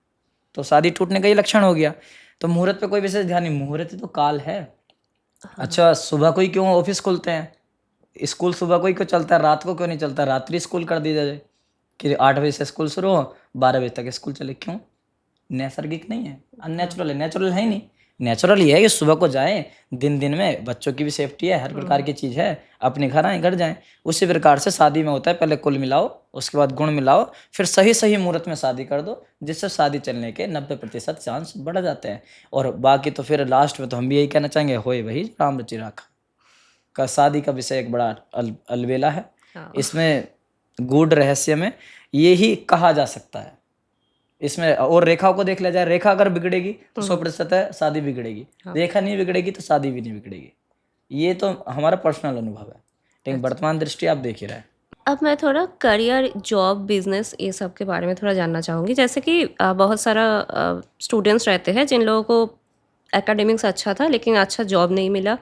तो शादी टूटने का ही लक्षण हो गया। तो मुहूर्त पे कोई विशेष ध्यान नहीं, मुहूर्त तो काल है। अच्छा, सुबह को ही क्यों ऑफिस खुलते हैं, स्कूल सुबह को ही क्यों चलता है, रात को क्यों नहीं चलता, रात्रि स्कूल कर दिया जाए कि 8 बजे से स्कूल शुरू हो 12 बजे तक स्कूल चले। क्यों? नैसर्गिक नहीं है, अननेचुरल है। नेचुरल है ही नहीं। नेचुरल ये है कि सुबह को जाएं, दिन दिन में बच्चों की भी सेफ्टी है, हर प्रकार की चीज़ है, अपने घर आए घर जाएं। उसी प्रकार से शादी में होता है, पहले कुल मिलाओ, उसके बाद गुण मिलाओ, फिर सही सही मुहूर्त में शादी कर दो, जिससे शादी चलने के 90% चांस बढ़ जाते हैं। और बाकी तो फिर लास्ट में तो हम भी यही कहना चाहेंगे, होए वही राम रुचि राखा। का शादी का विषय एक बड़ा अलबेला है। इसमें गूढ़ रहस्य में यही कहा जा सकता है। इसमें और रेखाओं को देख लिया जाए, रेखा अगर बिगड़ेगी तो 100% है शादी बिगड़ेगी, रेखा नहीं बिगड़ेगी तो शादी भी नहीं बिगड़ेगी। ये तो हमारा पर्सनल अनुभव है, लेकिन वर्तमान दृष्टि आप देख ही रहे हैं। अब मैं थोड़ा करियर, जॉब, बिजनेस ये सब के बारे में थोड़ा जानना चाहूँगी। जैसे कि बहुत सारा स्टूडेंट्स रहते हैं जिन लोगों को एकेडमिक्स अच्छा था लेकिन अच्छा जॉब नहीं मिला।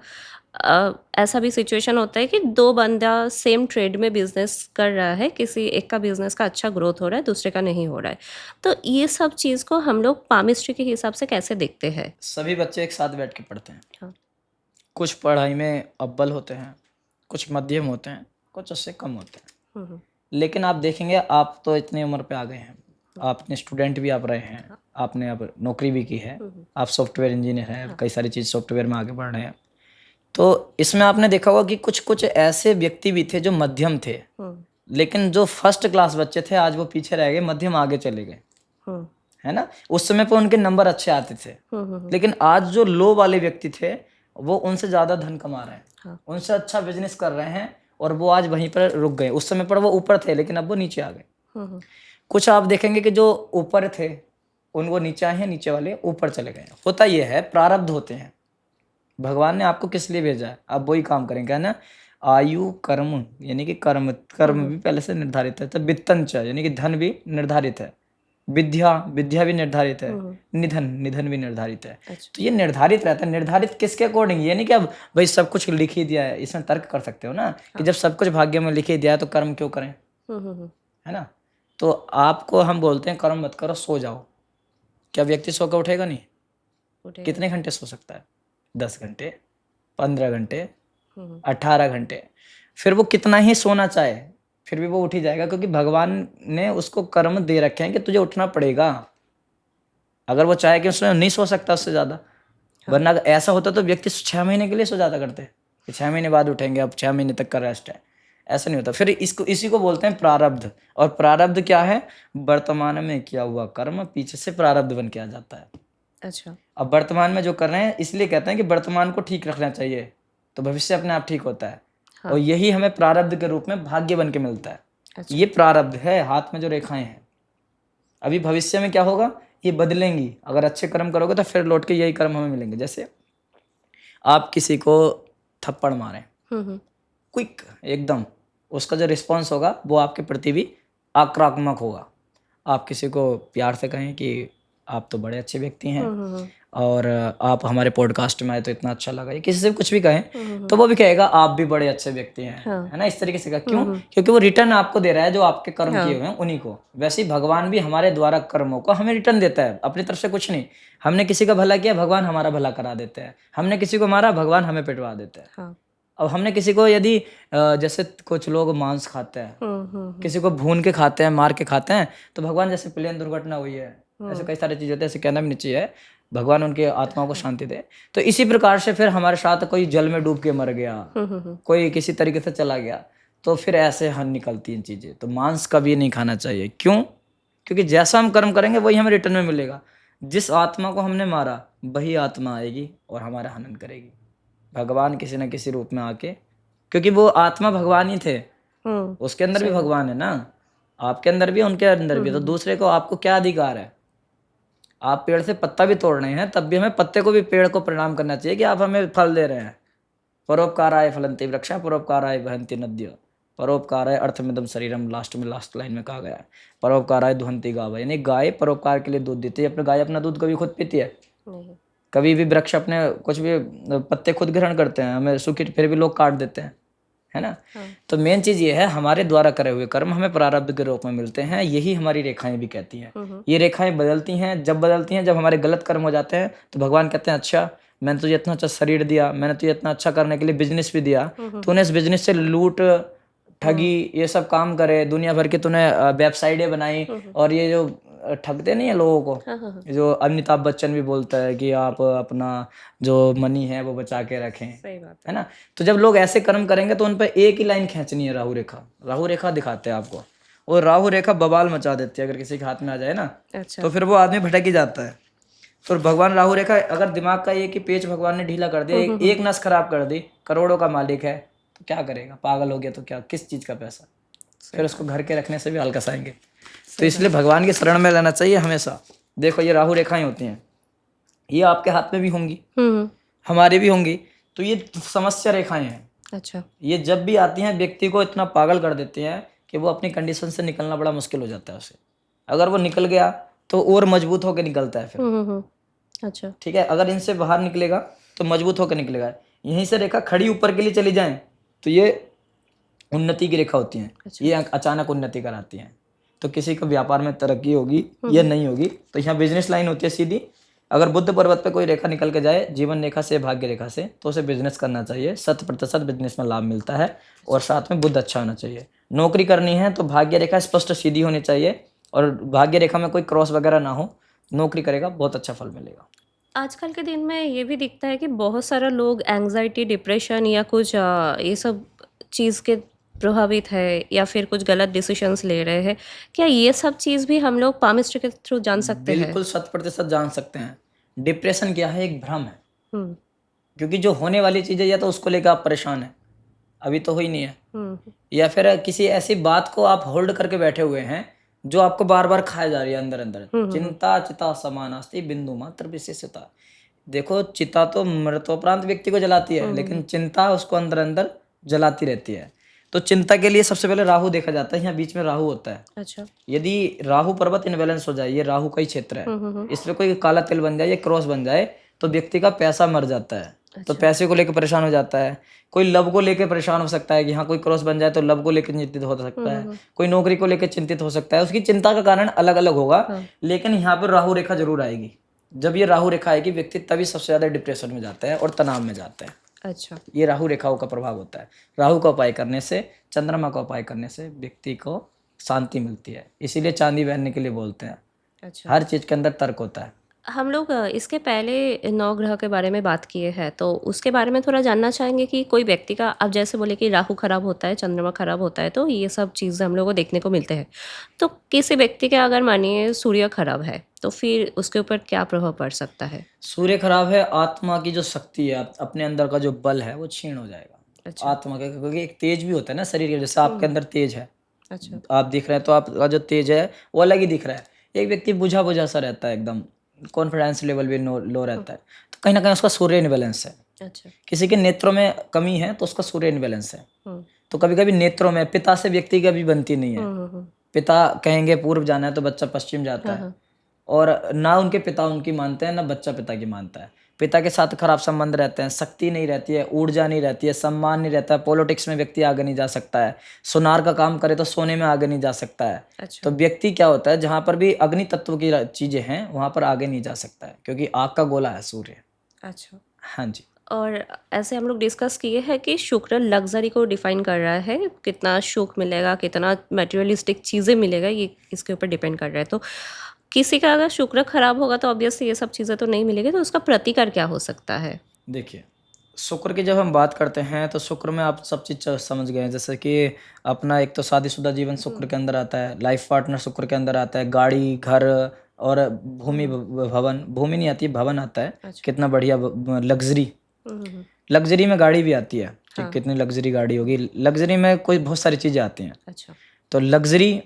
ऐसा भी सिचुएशन होता है कि 2 बंदा सेम ट्रेड में बिजनेस कर रहा है, किसी एक का बिजनेस का अच्छा ग्रोथ हो रहा है, दूसरे का नहीं हो रहा है। तो ये सब चीज़ को हम लोग पामिस्ट्री के हिसाब से कैसे देखते हैं? सभी बच्चे एक साथ बैठ के पढ़ते हैं। कुछ पढ़ाई में अव्वल होते हैं, कुछ मध्यम होते हैं, कुछ उससे कम होते हैं। लेकिन आप देखेंगे, आप तो इतनी उम्र पे आ गए हैं, आपने स्टूडेंट भी आप रहे हैं, आपने अब नौकरी भी की है, आप सॉफ्टवेयर इंजीनियर हैं, कई सारी चीज़ सॉफ्टवेयर में आगे बढ़ रहे हैं। तो इसमें आपने देखा होगा कि कुछ कुछ ऐसे व्यक्ति भी थे जो मध्यम थे, लेकिन जो फर्स्ट क्लास बच्चे थे आज वो पीछे रह गए, मध्यम आगे चले गए, है ना। उस समय पर उनके नंबर अच्छे आते थे, लेकिन आज जो लो वाले व्यक्ति थे वो उनसे ज़्यादा धन कमा रहे हैं, उनसे अच्छा बिजनेस कर रहे हैं, और वो आज वहीं पर रुक गए। उस समय पर वो ऊपर थे लेकिन अब वो नीचे आ गए। कुछ आप देखेंगे कि जो ऊपर थे उनको नीचे आए हैं, नीचे वाले ऊपर चले गए। होता ये है, प्रारब्ध होते हैं। भगवान ने आपको किस लिए भेजा है, आप वही काम करेंगे, है ना। आयु कर्म यानी कि कर्म भी पहले से निर्धारित है। तो वित्तंच यानी कि धन भी निर्धारित है। विद्या विद्या भी निर्धारित है, हम्म, निधन निधन भी निर्धारित है। अच्छा। तो ये निर्धारित रहता है। निर्धारित किसके अकॉर्डिंग? ये नहीं कि अब भाई सब कुछ लिख ही दिया है। इसमें तर्क कर सकते हो ना कि हाँ। जब सब कुछ भाग्य में लिख ही दिया है तो कर्म क्यों करें, है ना? तो आपको हम बोलते हैं कर्म मत करो, सो जाओ। क्या व्यक्ति सो कर उठेगा? नहीं। उठेगा। कितने घंटे सो सकता है? 10 घंटे, 15 घंटे, हम्म, 18 घंटे। फिर वो कितना ही सोना चाहे फिर भी वो उठ ही जाएगा, क्योंकि भगवान ने उसको कर्म दे रखे हैं कि तुझे उठना पड़ेगा। अगर वो चाहे कि उसमें नहीं सो सकता उससे ज्यादा, वरना अगर ऐसा होता तो व्यक्ति 6 महीने के लिए सो जाता करते कि 6 महीने बाद उठेंगे, अब 6 महीने तक का रेस्ट है। ऐसा नहीं होता। फिर इसको इसी को बोलते हैं प्रारब्ध। और प्रारब्ध क्या है? वर्तमान में किया हुआ कर्म पीछे से प्रारब्ध बन के आ जाता है। अच्छा। अब वर्तमान में जो कर रहे हैं, इसलिए कहते हैं कि वर्तमान को ठीक रखना चाहिए, तो भविष्य अपने आप ठीक होता है। हाँ। और यही हमें प्रारब्ध के रूप में भाग्य बन के मिलता है। अच्छा। ये प्रारब्ध है, हाथ में जो रेखाएं हैं। अभी भविष्य में क्या होगा, ये बदलेंगी। अगर अच्छे कर्म करोगे तो फिर लौट के यही कर्म हमें मिलेंगे। जैसे आप किसी को थप्पड़ मारें, हम्म, क्विक एकदम, उसका जो रिस्पॉन्स होगा वो आपके प्रति भी आक्रामक होगा। आप किसी को प्यार से कहें कि आप तो बड़े अच्छे व्यक्ति हैं और आप हमारे पॉडकास्ट में आए तो इतना अच्छा लगा, या किसी से कुछ भी कहें तो वो भी कहेगा आप भी बड़े अच्छे व्यक्ति हैं, हाँ। है ना? इस तरीके से कहा। क्यों? क्योंकि वो रिटर्न आपको दे रहा है जो आपके कर्म हाँ। किए हुए हैं उन्हीं को। वैसे ही भगवान भी हमारे द्वारा कर्मों को हमें रिटर्न देता है, अपनी तरफ से कुछ नहीं। हमने किसी का भला किया, भगवान हमारा भला करा देते हैं। हमने किसी को मारा, भगवान हमें पिटवा देते हैं। हाँ। अब हमने किसी को यदि जैसे कुछ लोग मांस खाते हैं, किसी को भून के खाते हैं, मार के खाते हैं, तो भगवान जैसे प्लेन दुर्घटना हुई है, ऐसे कई सारी चीजें होती है, ऐसे कहना भी नहीं चाहिए, भगवान उनके आत्माओं को शांति दे। तो इसी प्रकार से फिर हमारे साथ कोई जल में डूब के मर गया, कोई किसी तरीके से चला गया, तो फिर ऐसे हन निकलती हैं चीजें। तो मांस कभी नहीं खाना चाहिए। क्यों? क्योंकि जैसा हम कर्म करेंगे वही हमें रिटर्न में मिलेगा। जिस आत्मा को हमने मारा वही आत्मा आएगी और हमारा हनन करेगी। भगवान किसी न किसी रूप में आके, क्योंकि वो आत्मा भगवान ही थे, उसके अंदर भी भगवान है ना, आपके अंदर भी है, उनके अंदर भी है। तो दूसरे को आपको क्या अधिकार है? आप पेड़ से पत्ता भी तोड़ रहे हैं तब भी हमें पत्ते को भी पेड़ को प्रणाम करना चाहिए कि आप हमें फल दे रहे हैं। परोपकाराय फलन्ति वृक्षा परोपकाराय वहन्ति नद्य परोपकाराय अर्थमिदम शरीरम, लास्ट में लास्ट लाइन में कहा गया है। परोपकाराय दुहंती गाव, यानी गाय परोपकार के लिए दूध देती है। अपने गाय अपना दूध कभी खुद पीती है? नहीं। कभी भी वृक्ष अपने कुछ भी पत्ते खुद ग्रहण करते हैं? हमें सूखी फिर भी लोग काट देते हैं, है ना? हाँ। तो मेन चीज ये है, हमारे द्वारा करे हुए कर्म हमें प्रारब्ध के रूप में मिलते हैं। यही हमारी रेखाएं भी कहती हैं। ये रेखाएं बदलती हैं। जब बदलती हैं, जब हमारे गलत कर्म हो जाते हैं, तो भगवान कहते हैं अच्छा मैंने तुझे इतना अच्छा शरीर दिया, मैंने तुझे इतना अच्छा करने के लिए बिजनेस भी दिया, तूने इस बिजनेस से लूट ठगी ये सब काम करे, दुनिया भर की तूने वेबसाइटें बनाई, और ये जो ठगते नहीं है लोगों को, जो अमिताभ बच्चन भी बोलता है कि आप अपना जो मनी है वो बचा के रखें, सही बात है ना? तो जब लोग ऐसे कर्म करेंगे तो उन पर एक ही लाइन खींचनी है, राहु रेखा। राहु रेखा दिखाते हैं आपको, और राहु रेखा बवाल मचा देती है। अगर किसी के हाथ में आ जाए ना, अच्छा। तो फिर वो आदमी भटक ही जाता है। तो भगवान राहु रेखा, अगर दिमाग का एक ही पेच भगवान ने ढीला कर दिया, एक नस खराब कर दी, करोड़ों का मालिक है तो क्या करेगा? पागल हो गया तो क्या, किस चीज का पैसा? फिर उसको घर के रखने से भी हल्का आएंगे। तो इसलिए भगवान की शरण में रहना चाहिए हमेशा। देखो ये राहु रेखाएं होती हैं, ये आपके हाथ में भी होंगी, हमारे भी होंगी। तो ये समस्या रेखाएं हैं। अच्छा। ये जब भी आती हैं व्यक्ति को इतना पागल कर देती हैं कि वो अपनी कंडीशन से निकलना बड़ा मुश्किल हो जाता है उसे। अगर वो निकल गया तो और मजबूत होकर निकलता है फिर। अच्छा। ठीक है, अगर इनसे बाहर निकलेगा तो मजबूत होकर निकलेगा। यहीं से रेखा खड़ी ऊपर के लिए चली जाए तो ये उन्नति की रेखा होती हैं। ये अचानक उन्नति कराती हैं। तो किसी को व्यापार में तरक्की होगी या नहीं होगी, तो यहाँ बिजनेस लाइन होती है सीधी। अगर बुद्ध पर्वत पे कोई रेखा निकल के जाए जीवन रेखा से, भाग्य रेखा से, तो उसे बिजनेस करना चाहिए। 100% बिजनेस में लाभ मिलता है, और साथ में बुद्ध अच्छा होना चाहिए। नौकरी करनी है तो भाग्य रेखा स्पष्ट सीधी होनी चाहिए, और भाग्य रेखा में कोई क्रॉस वगैरह ना हो। नौकरी करेगा बहुत अच्छा फल मिलेगा। आजकल के दिन में ये भी दिखता है कि बहुत सारा लोग एंग्जाइटी, डिप्रेशन या कुछ ये सब चीज़ के प्रभावित है, या फिर कुछ गलत डिसीजंस ले रहे हैं। क्या ये सब चीज़ भी हम लोग पामिस्ट्री के थ्रू जान सकते हैं? बिल्कुल 100% जान सकते हैं। डिप्रेशन क्या है? एक भ्रम है। हम्म। क्योंकि जो होने वाली चीज़ है या तो उसको लेकर आप परेशान हैं, अभी तो हुई नहीं है, या फिर किसी ऐसी बात को आप होल्ड करके बैठे हुए हैं जो आपको बार बार खाया जा रही है अंदर अंदर। चिंता चिता समानास्ति बिंदु मात्र विशेषता। देखो चिता तो मृत्योपरांत व्यक्ति को जलाती है, लेकिन चिंता उसको अंदर अंदर जलाती रहती है। तो चिंता के लिए सबसे पहले राहु देखा जाता है, यहाँ बीच में राहु होता है। अच्छा। यदि राहु पर्वत इनबैलेंस हो जाए, ये राहु का ही क्षेत्र है, हम्म। इसमें कोई काला तिल बन जाए या क्रॉस बन जाए तो व्यक्ति का पैसा मर जाता है। तो अच्छा। पैसे को लेकर परेशान हो जाता है। कोई लव को लेकर परेशान हो सकता है कि हाँ कोई क्रॉस बन जाए तो लव को लेकर चिंतित हो सकता है। कोई नौकरी को लेकर चिंतित हो सकता है। उसकी चिंता का कारण अलग अलग होगा, हाँ। लेकिन यहाँ पर राहु रेखा जरूर आएगी। जब ये राहु रेखा आएगी व्यक्ति तभी सबसे ज्यादा डिप्रेशन में जाता है और तनाव में जाता है। अच्छा। ये राहु रेखाओं का प्रभाव होता है। राहु का उपाय करने से, चंद्रमा का उपाय करने से व्यक्ति को शांति मिलती है। इसीलिए चांदी पहनने के लिए बोलते हैं। अच्छा। हर चीज के अंदर तर्क होता है। हम लोग इसके पहले 9 ग्रह के बारे में बात किए हैं, तो उसके बारे में थोड़ा जानना चाहेंगे कि कोई व्यक्ति का, अब जैसे बोले कि राहु खराब होता है, चंद्रमा खराब होता है, तो ये सब चीज़ें हम लोग को देखने को मिलते हैं। तो किसी व्यक्ति का अगर मानिए सूर्य खराब है तो फिर उसके ऊपर क्या प्रभाव पड़ सकता है? सूर्य खराब है, आत्मा की जो शक्ति है, अपने अंदर का जो बल है वो क्षीण हो जाएगा। अच्छा। आत्मा का, क्योंकि एक तेज भी होता है ना शरीर के, जैसे आपके अंदर तेज है, अच्छा। आप दिख रहे हैं तो आपका जो तेज है वो अलग ही दिख रहा है। एक व्यक्ति बुझा बुझा सा रहता है, एकदम कॉन्फिडेंस लेवल भी लो रहता है, तो कहीं ना कहीं उसका सूर्य इनबैलेंस है। अच्छा। किसी के नेत्रों में कमी है तो उसका सूर्य इनबैलेंस है। हम्म। तो कभी कभी नेत्रों में, पिता से व्यक्ति की भी बनती नहीं है। हम्म। पिता कहेंगे पूर्व जाना है तो बच्चा पश्चिम जाता है, और ना उनके पिता उनकी मानते हैं ना बच्चा पिता की मानता है। पिता के साथ खराब संबंध रहते हैं, शक्ति नहीं रहती है, ऊर्जा नहीं रहती है, सम्मान नहीं रहता है, पॉलिटिक्स में व्यक्ति आगे नहीं जा सकता है, सुनार का काम करे तो सोने में आगे नहीं जा सकता है। अच्छा। तो व्यक्ति क्या होता है, जहाँ पर भी अग्नि तत्व की चीजें हैं वहां पर आगे नहीं जा सकता है, क्योंकि आग का गोला है सूर्य। अच्छा। हाँ जी। और ऐसे हम लोग डिस्कस किए हैं कि शुक्र लग्जरी को डिफाइन कर रहा है, कितना सुख मिलेगा, कितना मटेरियलिस्टिक चीज़ें मिलेगा, ये इसके ऊपर डिपेंड कर रहा है। तो किसी का अगर शुक्र खराब होगा तो ऑब्वियसली ये सब चीज़ें तो नहीं मिलेगी, तो उसका प्रतिकार क्या हो सकता है? देखिए, शुक्र की जब हम बात करते हैं तो शुक्र में आप सब चीज समझ गए हैं। जैसे कि अपना एक तो शादीशुदा जीवन शुक्र के अंदर आता है, लाइफ पार्टनर शुक्र के अंदर आता है, गाड़ी, घर और भूमि, भवन, भूमि नहीं आती, भवन आता है। अच्छा। कितना बढ़िया लग्जरी, हम्म। लग्जरी में गाड़ी भी आती है कि हाँ। कितनी लग्जरी गाड़ी होगी। लग्जरी में कोई बहुत सारी चीजें आती हैं। अच्छा। तो लग्जरी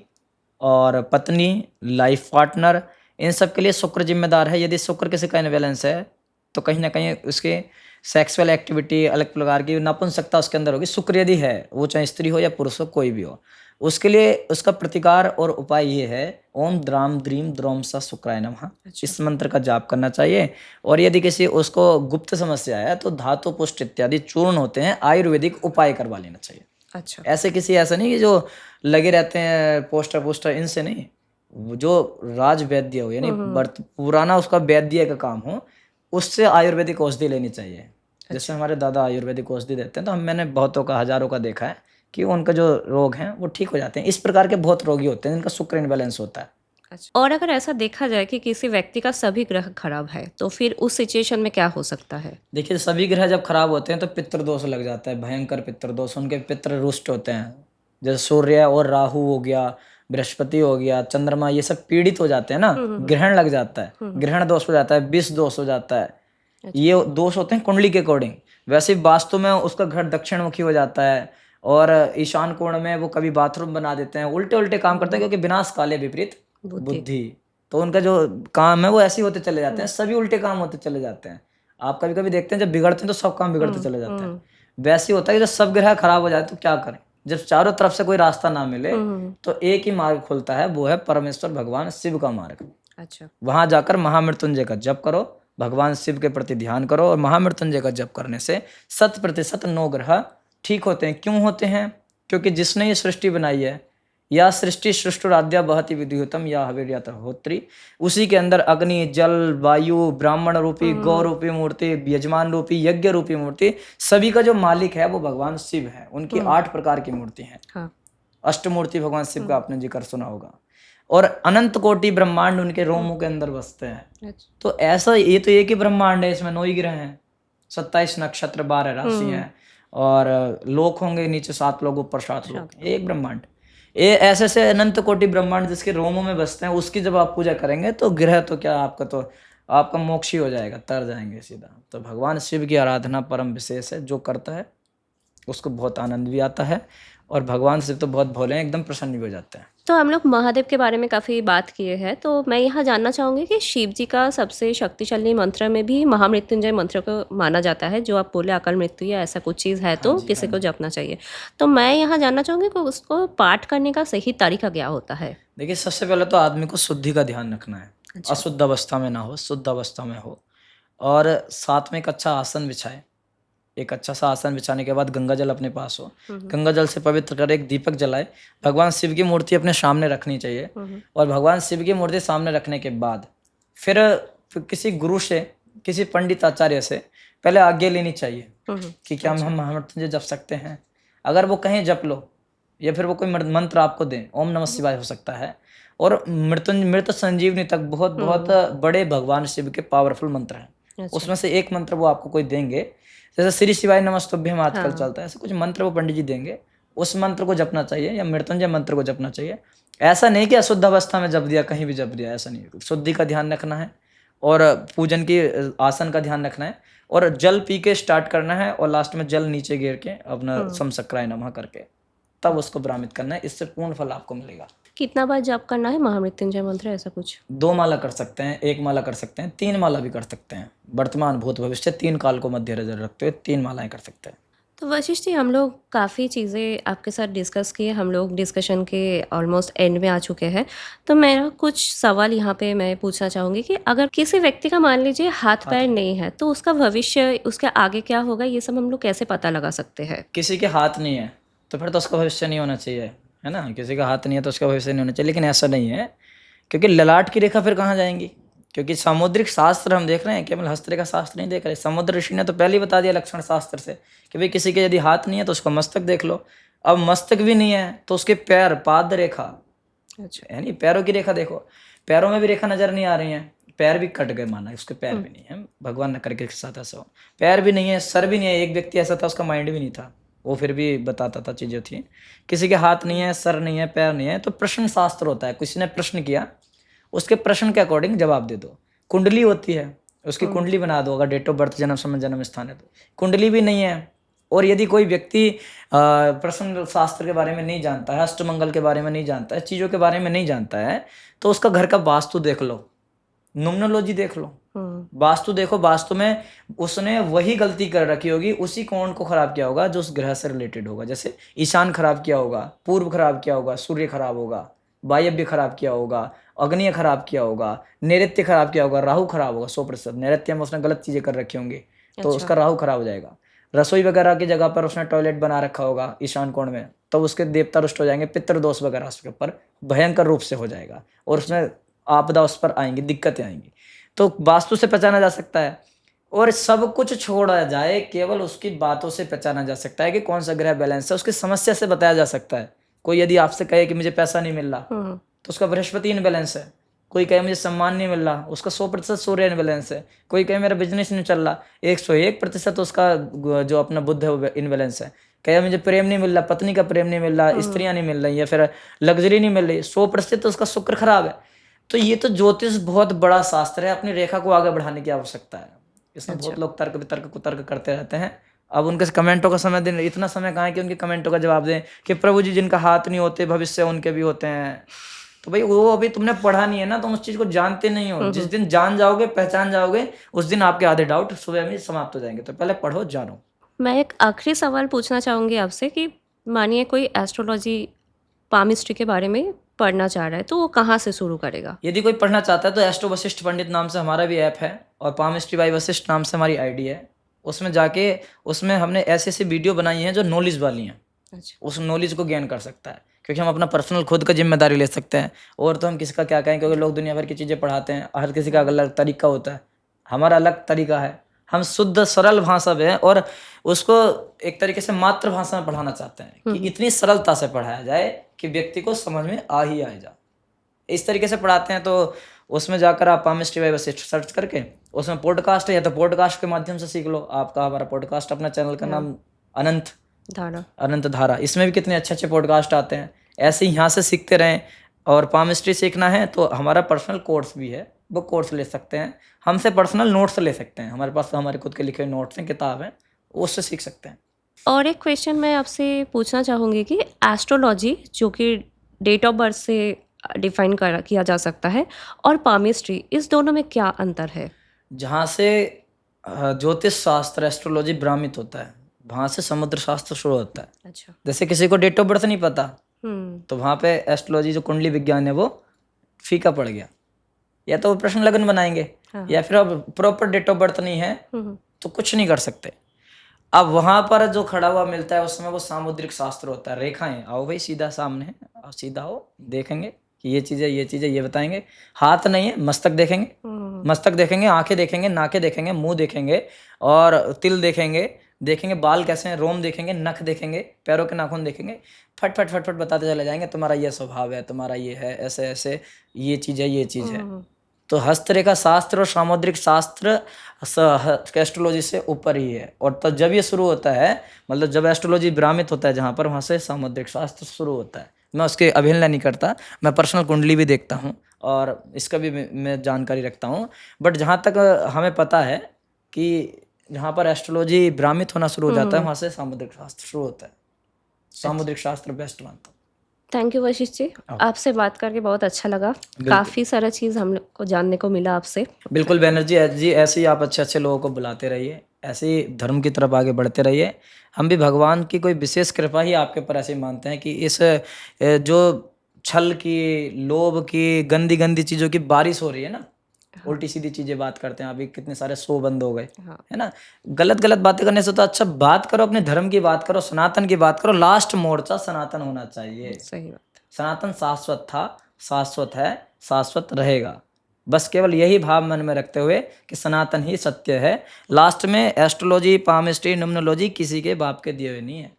और पत्नी, लाइफ पार्टनर, इन सब के लिए शुक्र जिम्मेदार है। यदि शुक्र किसी का इनबैलेंस है तो कहीं ना कहीं उसके सेक्सुअल एक्टिविटी, अलग प्रकार की नपुंसकता उसके अंदर होगी। शुक्र यदि है, वो चाहे स्त्री हो या पुरुष हो, कोई भी हो, उसके लिए उसका प्रतिकार और उपाय ये है, ओम द्राम द्रीम द्रोम सा शुक्राय नमः, इस मंत्र का जाप करना चाहिए। और यदि किसी उसको गुप्त समस्या है तो धातु पुष्ट इत्यादि चूर्ण होते हैं, आयुर्वेदिक उपाय करवा लेना चाहिए। अच्छा। ऐसा नहीं कि जो लगे रहते हैं पोस्टर, इनसे नहीं। वो जो राज वैद्य हो, यानी पुराना उसका वैद्य का काम हो, उससे आयुर्वेदिक औषधि लेनी चाहिए। जैसे हमारे दादा आयुर्वेदिक औषधि देते हैं, तो मैंने बहुतों का, हजारों का देखा है कि उनका जो रोग हैं वो ठीक हो जाते हैं। इस प्रकार के बहुत रोगी होते हैं जिनका शुक्र इनबैलेंस होता है। अच्छा। और अगर ऐसा देखा जाए कि किसी व्यक्ति का सभी ग्रह खराब है तो फिर उस सिचुएशन में क्या हो सकता है? देखिए, सभी ग्रह जब खराब होते हैं तो पितृदोष लग जाता है, भयंकर पितृदोष। उनके पितृ रुष्ट होते हैं। जैसे सूर्य और राहु हो गया, बृहस्पति हो गया, चंद्रमा, ये सब पीड़ित हो जाते हैं ना, ग्रहण लग जाता है, ग्रहण दोष हो जाता है, विष दोष हो जाता है। ये दोष होते हैं कुंडली के अकॉर्डिंग। वैसे वास्तु में उसका घर दक्षिण मुखी हो जाता है और ईशान कोण में वो कभी बाथरूम बना देते हैं, उल्टे उल्टे काम करते हैं, क्योंकि विनाश काले विपरीत बुद्धि। तो उनका जो काम है वो ऐसे ही होते चले जाते हैं, सभी उल्टे काम होते चले जाते हैं। आप कभी कभी देखते हैं जब बिगड़ते हैं तो सब काम बिगड़ते चले जाते हैं। वैसे ही होता है कि जब सब ग्रह खराब हो जाए तो क्या करें। जब चारों तरफ से कोई रास्ता ना मिले तो एक ही मार्ग खुलता है, वो है परमेश्वर भगवान शिव का मार्ग। अच्छा। वहां जाकर महामृत्युंजय का जप करो, भगवान शिव के प्रति ध्यान करो, और महामृत्युंजय का जप करने से 100% 9 ग्रह ठीक होते हैं। क्यों होते हैं? क्योंकि जिसने ये सृष्टि बनाई है, या सृष्टि सृष्टुराद्या बहति विद्युतम या हविर्यत होत्री, उसी के अंदर अग्नि, जल, वायु, ब्राह्मण रूपी, गौ रूपी मूर्ति, यजमान रूपी, यज्ञ रूपी मूर्ति, सभी का जो मालिक है वो भगवान शिव है। उनकी 8 प्रकार की मूर्ति है। हाँ। अष्टमूर्ति भगवान शिव का आपने जिक्र सुना होगा। और अनंत कोटि ब्रह्मांड उनके रोमों के अंदर बसते हैं। तो ऐसा, ये तो एक ही ब्रह्मांड है, इसमें 9 ही ग्रह हैं, 27 नक्षत्र, 12 राशि हैं, और लोक होंगे नीचे 7 लोग, ऊपर 7 लोग, एक ब्रह्मांड। ये ऐसे से अनंत कोटि ब्रह्मांड जिसके रोमों में बसते हैं, उसकी जब आप पूजा करेंगे तो ग्रह तो क्या, आपका मोक्ष ही हो जाएगा, तर जाएंगे सीधा। तो भगवान शिव की आराधना परम विशेष है। जो करता है उसको बहुत आनंद भी आता है, और भगवान शिव तो बहुत भोले हैं, एकदम प्रसन्न भी हो जाते हैं। तो हम लोग महादेव के बारे में काफ़ी बात किए हैं, तो मैं यहाँ जानना चाहूँगी कि शिव जी का सबसे शक्तिशाली मंत्र में भी महामृत्युंजय मंत्र को माना जाता है, जो आप बोले अकाल मृत्यु या ऐसा कुछ चीज़ है तो जी, किसी हाँ को जपना चाहिए। तो मैं यहाँ जानना चाहूँगी कि उसको पाठ करने का सही तरीका क्या होता है? देखिए, सबसे पहले तो आदमी को शुद्धि का ध्यान रखना है। अच्छा। अशुद्ध अवस्था में ना हो, शुद्ध अवस्था में हो, और साथ में एक अच्छा आसन बिछाए। एक अच्छा सा आसन बिछाने के बाद गंगा जल अपने पास हो, गंगा जल से पवित्र कर एक दीपक जलाए। भगवान शिव की मूर्ति अपने सामने रखनी चाहिए, और भगवान शिव की मूर्ति सामने रखने के बाद फिर किसी गुरु से, किसी पंडित आचार्य से पहले आज्ञा लेनी चाहिए कि क्या हम महामृत्युंजय जप सकते हैं। अगर वो कहें जप लो, या फिर वो कोई मंत्र आपको दें, ओम नमः शिवाय हो सकता है, और मृत संजीवनी तक बहुत बहुत बड़े भगवान शिव के पावरफुल मंत्र हैं। उसमें से एक मंत्र वो आपको कोई देंगे, जैसे श्री शिवाय नमस्तुभ्यम आजकल चलता है, ऐसे कुछ मंत्र वो पंडित जी देंगे, उस मंत्र को जपना चाहिए, या मृत्युंजय मंत्र को जपना चाहिए। ऐसा नहीं कि अशुद्ध अवस्था में जप दिया, कहीं भी जप दिया, ऐसा नहीं। शुद्धि का ध्यान रखना है, और पूजन की आसन का ध्यान रखना है, और जल पी के स्टार्ट करना है, और लास्ट में जल नीचे गिर के अपना समशक्राय नमः करके तब उसको ब्राह्मित करना है। इससे पूर्ण फल आपको मिलेगा। कितना बार जप करना है महामृत्युंजय मंत्र, ऐसा कुछ? 2 माला कर सकते हैं, 1 माला कर सकते हैं, 3 माला भी कर सकते हैं। वर्तमान, भूत, भविष्य 3 काल को मध्य नजर रखते हुए 3 मालाएं कर सकते हैं। तो वशिष्ठ जी, हम लोग काफ़ी चीज़ें आपके साथ डिस्कस किए, हम लोग डिस्कशन के ऑलमोस्ट एंड में आ चुके हैं। तो मेरा कुछ सवाल यहाँ पे मैं पूछना चाहूँगी कि अगर किसी व्यक्ति का मान लीजिए हाथ पैर नहीं है, तो उसका भविष्य, उसके आगे क्या होगा, ये सब हम लोग कैसे पता लगा सकते हैं? किसी के हाथ नहीं है तो फिर तो उसका भविष्य नहीं होना चाहिए, है ना। किसी का हाथ नहीं है तो उसका भविष्य नहीं होना चाहिए, लेकिन ऐसा नहीं है, क्योंकि ललाट की रेखा फिर कहाँ जाएंगी। क्योंकि सामुद्रिक शास्त्र हम देख रहे हैं, केवल हस्तरेखा शास्त्र नहीं देख रहे। समुद्र ऋषि ने तो पहले ही बता दिया लक्षण शास्त्र से कि भाई किसी के यदि हाथ नहीं है तो उसका मस्तक देख लो। अब मस्तक भी नहीं है तो उसके पैर, पाद रेखा, अच्छा। यानी पैरों की रेखा देखो, पैरों में भी रेखा नजर नहीं आ रही है, पैर भी कट गए, माना उसके पैर भी नहीं है, भगवान न करके साथ ऐसा हो। पैर भी नहीं है, सर भी नहीं है। एक व्यक्ति ऐसा था, उसका माइंड भी नहीं था, वो फिर भी बताता था, चीज़ें थी। किसी के हाथ नहीं है, सर नहीं है, पैर नहीं है, तो प्रश्न शास्त्र होता है। किसी ने प्रश्न किया, उसके प्रश्न के अकॉर्डिंग जवाब दे दो। कुंडली होती है, उसकी कुंडली बना दो, अगर डेट ऑफ बर्थ, जन्म समय, जन्म स्थान है तो। कुंडली भी नहीं है, और यदि कोई व्यक्ति प्रश्न शास्त्र के बारे में नहीं जानता है, अष्टमंगल के बारे में नहीं जानता है, चीज़ों के बारे में नहीं जानता है, तो उसका घर का वास्तु देख लो, न्यूमरोलॉजी देख लो, वास्तु देखो। वास्तु में उसने वही गलती कर रखी होगी, उसी कोण को खराब किया होगा जो उस ग्रह से रिलेटेड होगा। जैसे ईशान खराब किया होगा, पूर्व खराब किया होगा, सूर्य खराब होगा, वायव्य खराब किया होगा, अग्नि खराब किया होगा, नैऋत्य खराब किया होगा, राहु खराब होगा 100%। नैऋत्य में उसने गलत चीजें कर रखी होंगी तो उसका राहु खराब हो जाएगा। रसोई वगैरह की जगह पर उसने टॉयलेट बना रखा होगा ईशान कोण में, तो उसके देवता रुष्ट हो जाएंगे, पितृ दोष वगैरह उसके ऊपर भयंकर रूप से हो जाएगा, और उसमें आपदा उस पर आएंगी, दिक्कतें आएंगी। तो वास्तु से पहचाना जा सकता है, और सब कुछ छोड़ा जाए, केवल उसकी बातों से पहचाना जा सकता है कि कौन सा ग्रह बैलेंस है। उसकी समस्या से बताया जा सकता है। कोई यदि आपसे कहे कि मुझे पैसा नहीं मिल रहा तो उसका बृहस्पति इनबैलेंस है। कोई कहे मुझे सम्मान नहीं मिल रहा, उसका 100% सूर्य इनबैलेंस है। कोई कहे मेरा बिजनेस नहीं चल रहा, 101% उसका जो अपना बुध है वो इनबैलेंस है। कहे मुझे प्रेम नहीं मिल रहा, पत्नी का प्रेम नहीं मिल रहा, स्त्रियां नहीं मिल रही, या फिर लग्जरी नहीं मिल रही, 100% तो उसका शुक्र खराब है। तो ये तो ज्योतिष बहुत बड़ा शास्त्र है, अपनी रेखा को आगे बढ़ाने की आवश्यकता है। इसमें बहुत लोग तर्क वितर्क कुतर्क करते रहते हैं। अब उनके कमेंटों का समय दें, इतना समय कहाँ है कि उनके कमेंटों का जवाब दें कि प्रभु जी जिनका हाथ नहीं होते भविष्य उनके भी होते हैं। तो भाई वो अभी तुमने पढ़ा नहीं है ना, तुम उस चीज को जानते नहीं हो। जिस दिन जान जाओगे, पहचान जाओगे, उस दिन आपके आधे डाउट सुबह में समाप्त हो जाएंगे। तो पहले पढ़ो, जानो। मैं एक आखिरी सवाल पूछना चाहूँगी आपसे कि मानिए कोई एस्ट्रोलॉजी, पामिस्ट्री के बारे में पढ़ना चाह रहा है, तो वो कहाँ से शुरू करेगा? यदि कोई पढ़ना चाहता है तो एस्ट्रो वशिष्ठ पंडित नाम से हमारा भी ऐप है, और पामिस्ट्री बाय वशिष्ठ नाम से हमारी आईडी है। उसमें जाके उसमें हमने ऐसे ऐसे वीडियो बनाई हैं जो नॉलेज वाली हैं। अच्छा। उस नॉलेज को गेन कर सकता है, क्योंकि हम अपना पर्सनल खुद का जिम्मेदारी ले सकते हैं। और तो हम किसी का क्या कहें, क्योंकि लोग दुनिया भर की चीज़ें पढ़ाते हैं, हर किसी का अलग तरीका होता है। हमारा अलग तरीका है, हम शुद्ध सरल भाषा में और उसको एक तरीके से मातृभाषा में पढ़ाना चाहते हैं कि इतनी सरलता से पढ़ाया जाए कि व्यक्ति को समझ में आ ही आ जाए। इस तरीके से पढ़ाते हैं। तो उसमें जाकर आप पामिस्ट्री बाय वशिष्ठ सर्च करके उसमें पॉडकास्ट है, या तो पॉडकास्ट के माध्यम से सीख लो। आपका हमारा पॉडकास्ट, अपना चैनल का नाम अनंत धारा, इसमें भी कितने अच्छे अच्छे पॉडकास्ट आते हैं। ऐसे ही यहाँ से सीखते रहें। और पामिस्ट्री सीखना है तो हमारा पर्सनल कोर्स भी है, वो कोर्स ले सकते हैं। हमसे पर्सनल नोट्स ले सकते हैं, हमारे पास हमारे खुद के लिखे हुए नोट्स हैं, किताब हैं, उससे सीख सकते हैं। और एक क्वेश्चन मैं आपसे पूछना चाहूँगी कि एस्ट्रोलॉजी जो कि डेट ऑफ बर्थ से डिफाइन किया जा सकता है और पामिस्ट्री, इस दोनों में क्या अंतर है? जहाँ से ज्योतिष शास्त्र एस्ट्रोलॉजी भ्रामित होता है, वहाँ से समुद्र शास्त्र शुरू होता है। अच्छा। जैसे किसी को डेट ऑफ बर्थ नहीं पता, हम्म। तो वहाँ पे एस्ट्रोलॉजी जो कुंडली विज्ञान है वो फीका पड़ गया। या तो वो प्रश्न लगन बनाएंगे, हाँ। या फिर अब प्रॉपर डेट ऑफ बर्थ नहीं है हम्म। तो कुछ नहीं कर सकते। अब वहां पर जो खड़ा हुआ मिलता है उसमें वो सामुद्रिक शास्त्र होता है, रेखाएं। आओ भाई सीधा सामने है, आओ सीधा हो, देखेंगे कि ये चीज़ है, ये चीज़ है, ये बताएंगे। हाथ नहीं है, मस्तक देखेंगे, मस्तक देखेंगे, आंखें देखेंगे, नाकें देखेंगे, मुंह देखेंगे, और तिल देखेंगे, देखेंगे बाल कैसे हैं, रोम देखेंगे, नख देखेंगे, पैरों के नाखून देखेंगे, फट फट फट फट बताते चले जाएंगे तुम्हारा ये स्वभाव है, तुम्हारा ये है, ऐसे ऐसे, ये चीज़ है, ये चीज़ है। तो हस्तरेखा शास्त्र और सामुद्रिक शास्त्र एस्ट्रोलॉजी से ऊपर ही है। और तब जब ये शुरू होता है, मतलब जब एस्ट्रोलॉजी भ्रामित होता है जहाँ पर, वहाँ से सामुद्रिक शास्त्र शुरू होता है। मैं उसकी अवहेलना नहीं करता, मैं पर्सनल कुंडली भी देखता हूँ और इसका भी मैं जानकारी रखता हूँ। बट जहाँ तक हमें पता है कि जहाँ पर एस्ट्रोलॉजी भ्रामित होना शुरू हो जाता है, वहाँ से सामुद्रिक शास्त्र शुरू होता है। सामुद्रिक शास्त्र बेस्ट मानता हूँ। थैंक यू वशिष्ठ जी, आपसे बात करके बहुत अच्छा लगा। काफ़ी सारा चीज़ हम लोग को जानने को मिला आपसे। बिल्कुल बैनर्जी जी, ऐसे ही आप अच्छे अच्छे लोगों को बुलाते रहिए, ऐसे ही धर्म की तरफ आगे बढ़ते रहिए। हम भी भगवान की कोई विशेष कृपा ही आपके ऊपर ऐसे ही मानते हैं कि इस जो छल की, लोभ की, गंदी गंदी चीज़ों की बारिश हो रही है ना, उल्टी सीधी चीज़ें बात करते हैं। अभी कितने सारे शो बंद हो गए, है ना। गलत गलत बातें करने से तो अच्छा बात करो, अपने धर्म की बात करो, सनातन की बात करो। लास्ट मोर्चा सनातन होना चाहिए। सही बात। सनातन शाश्वत था, शाश्वत है, शाश्वत रहेगा। बस केवल यही भाव मन में रखते हुए कि सनातन ही सत्य है। लास्ट में एस्ट्रोलॉजी, पामिस्ट्री, न्यूमरोलॉजी किसी के बाप के दिए हुए नहीं है,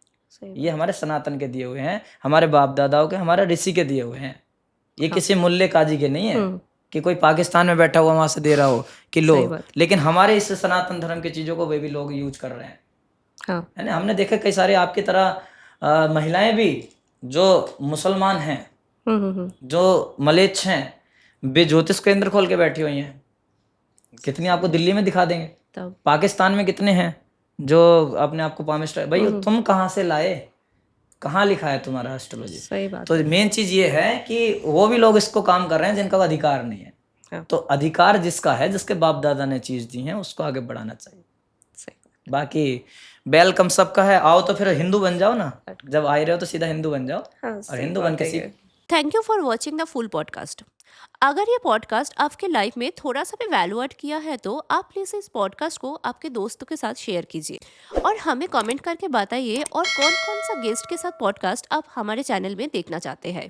ये हमारे सनातन के दिए हुए हैं, हमारे बाप दादाओं के, हमारे ऋषि के दिए हुए हैं। ये किसी मुल्ले काजी के नहीं है कि कोई पाकिस्तान में बैठा हुआ वहां से दे रहा हो कि लो। लेकिन हमारे इस सनातन धर्म की चीजों को वे भी लोग यूज कर रहे हैं, है ना। हमने देखा कई सारे आपकी तरह महिलाएं भी जो मुसलमान हैं, जो मलेच्छ हैं, वे ज्योतिष केंद्र खोल के बैठी हुई हैं। कितनी आपको दिल्ली में दिखा देंगे, पाकिस्तान में कितने हैं जो अपने आप को पामिस्टर। भाई तुम कहाँ से लाए, कहाँ लिखा है तुम्हारा एस्ट्रोलॉजी? सही बात। तो मेन चीज ये है कि वो भी लोग इसको काम कर रहे हैं जिनका अधिकार नहीं है। तो अधिकार जिसका है, जिसके बाप दादा ने चीज दी है, उसको आगे बढ़ाना चाहिए। सही। बाकी वेलकम सबका है। आओ तो फिर हिंदू बन जाओ ना, जब आ रहे हो तो सीधा हिंदू बन जाओ। और हिंदू बन के thank you for watching the full podcast. अगर ये पॉडकास्ट आपके लाइफ में थोड़ा सा भी वैल्यू ऐड किया है तो आप प्लीज़ इस पॉडकास्ट को आपके दोस्तों के साथ शेयर कीजिए और हमें कमेंट करके बताइए और कौन कौन सा गेस्ट के साथ पॉडकास्ट आप हमारे चैनल में देखना चाहते हैं।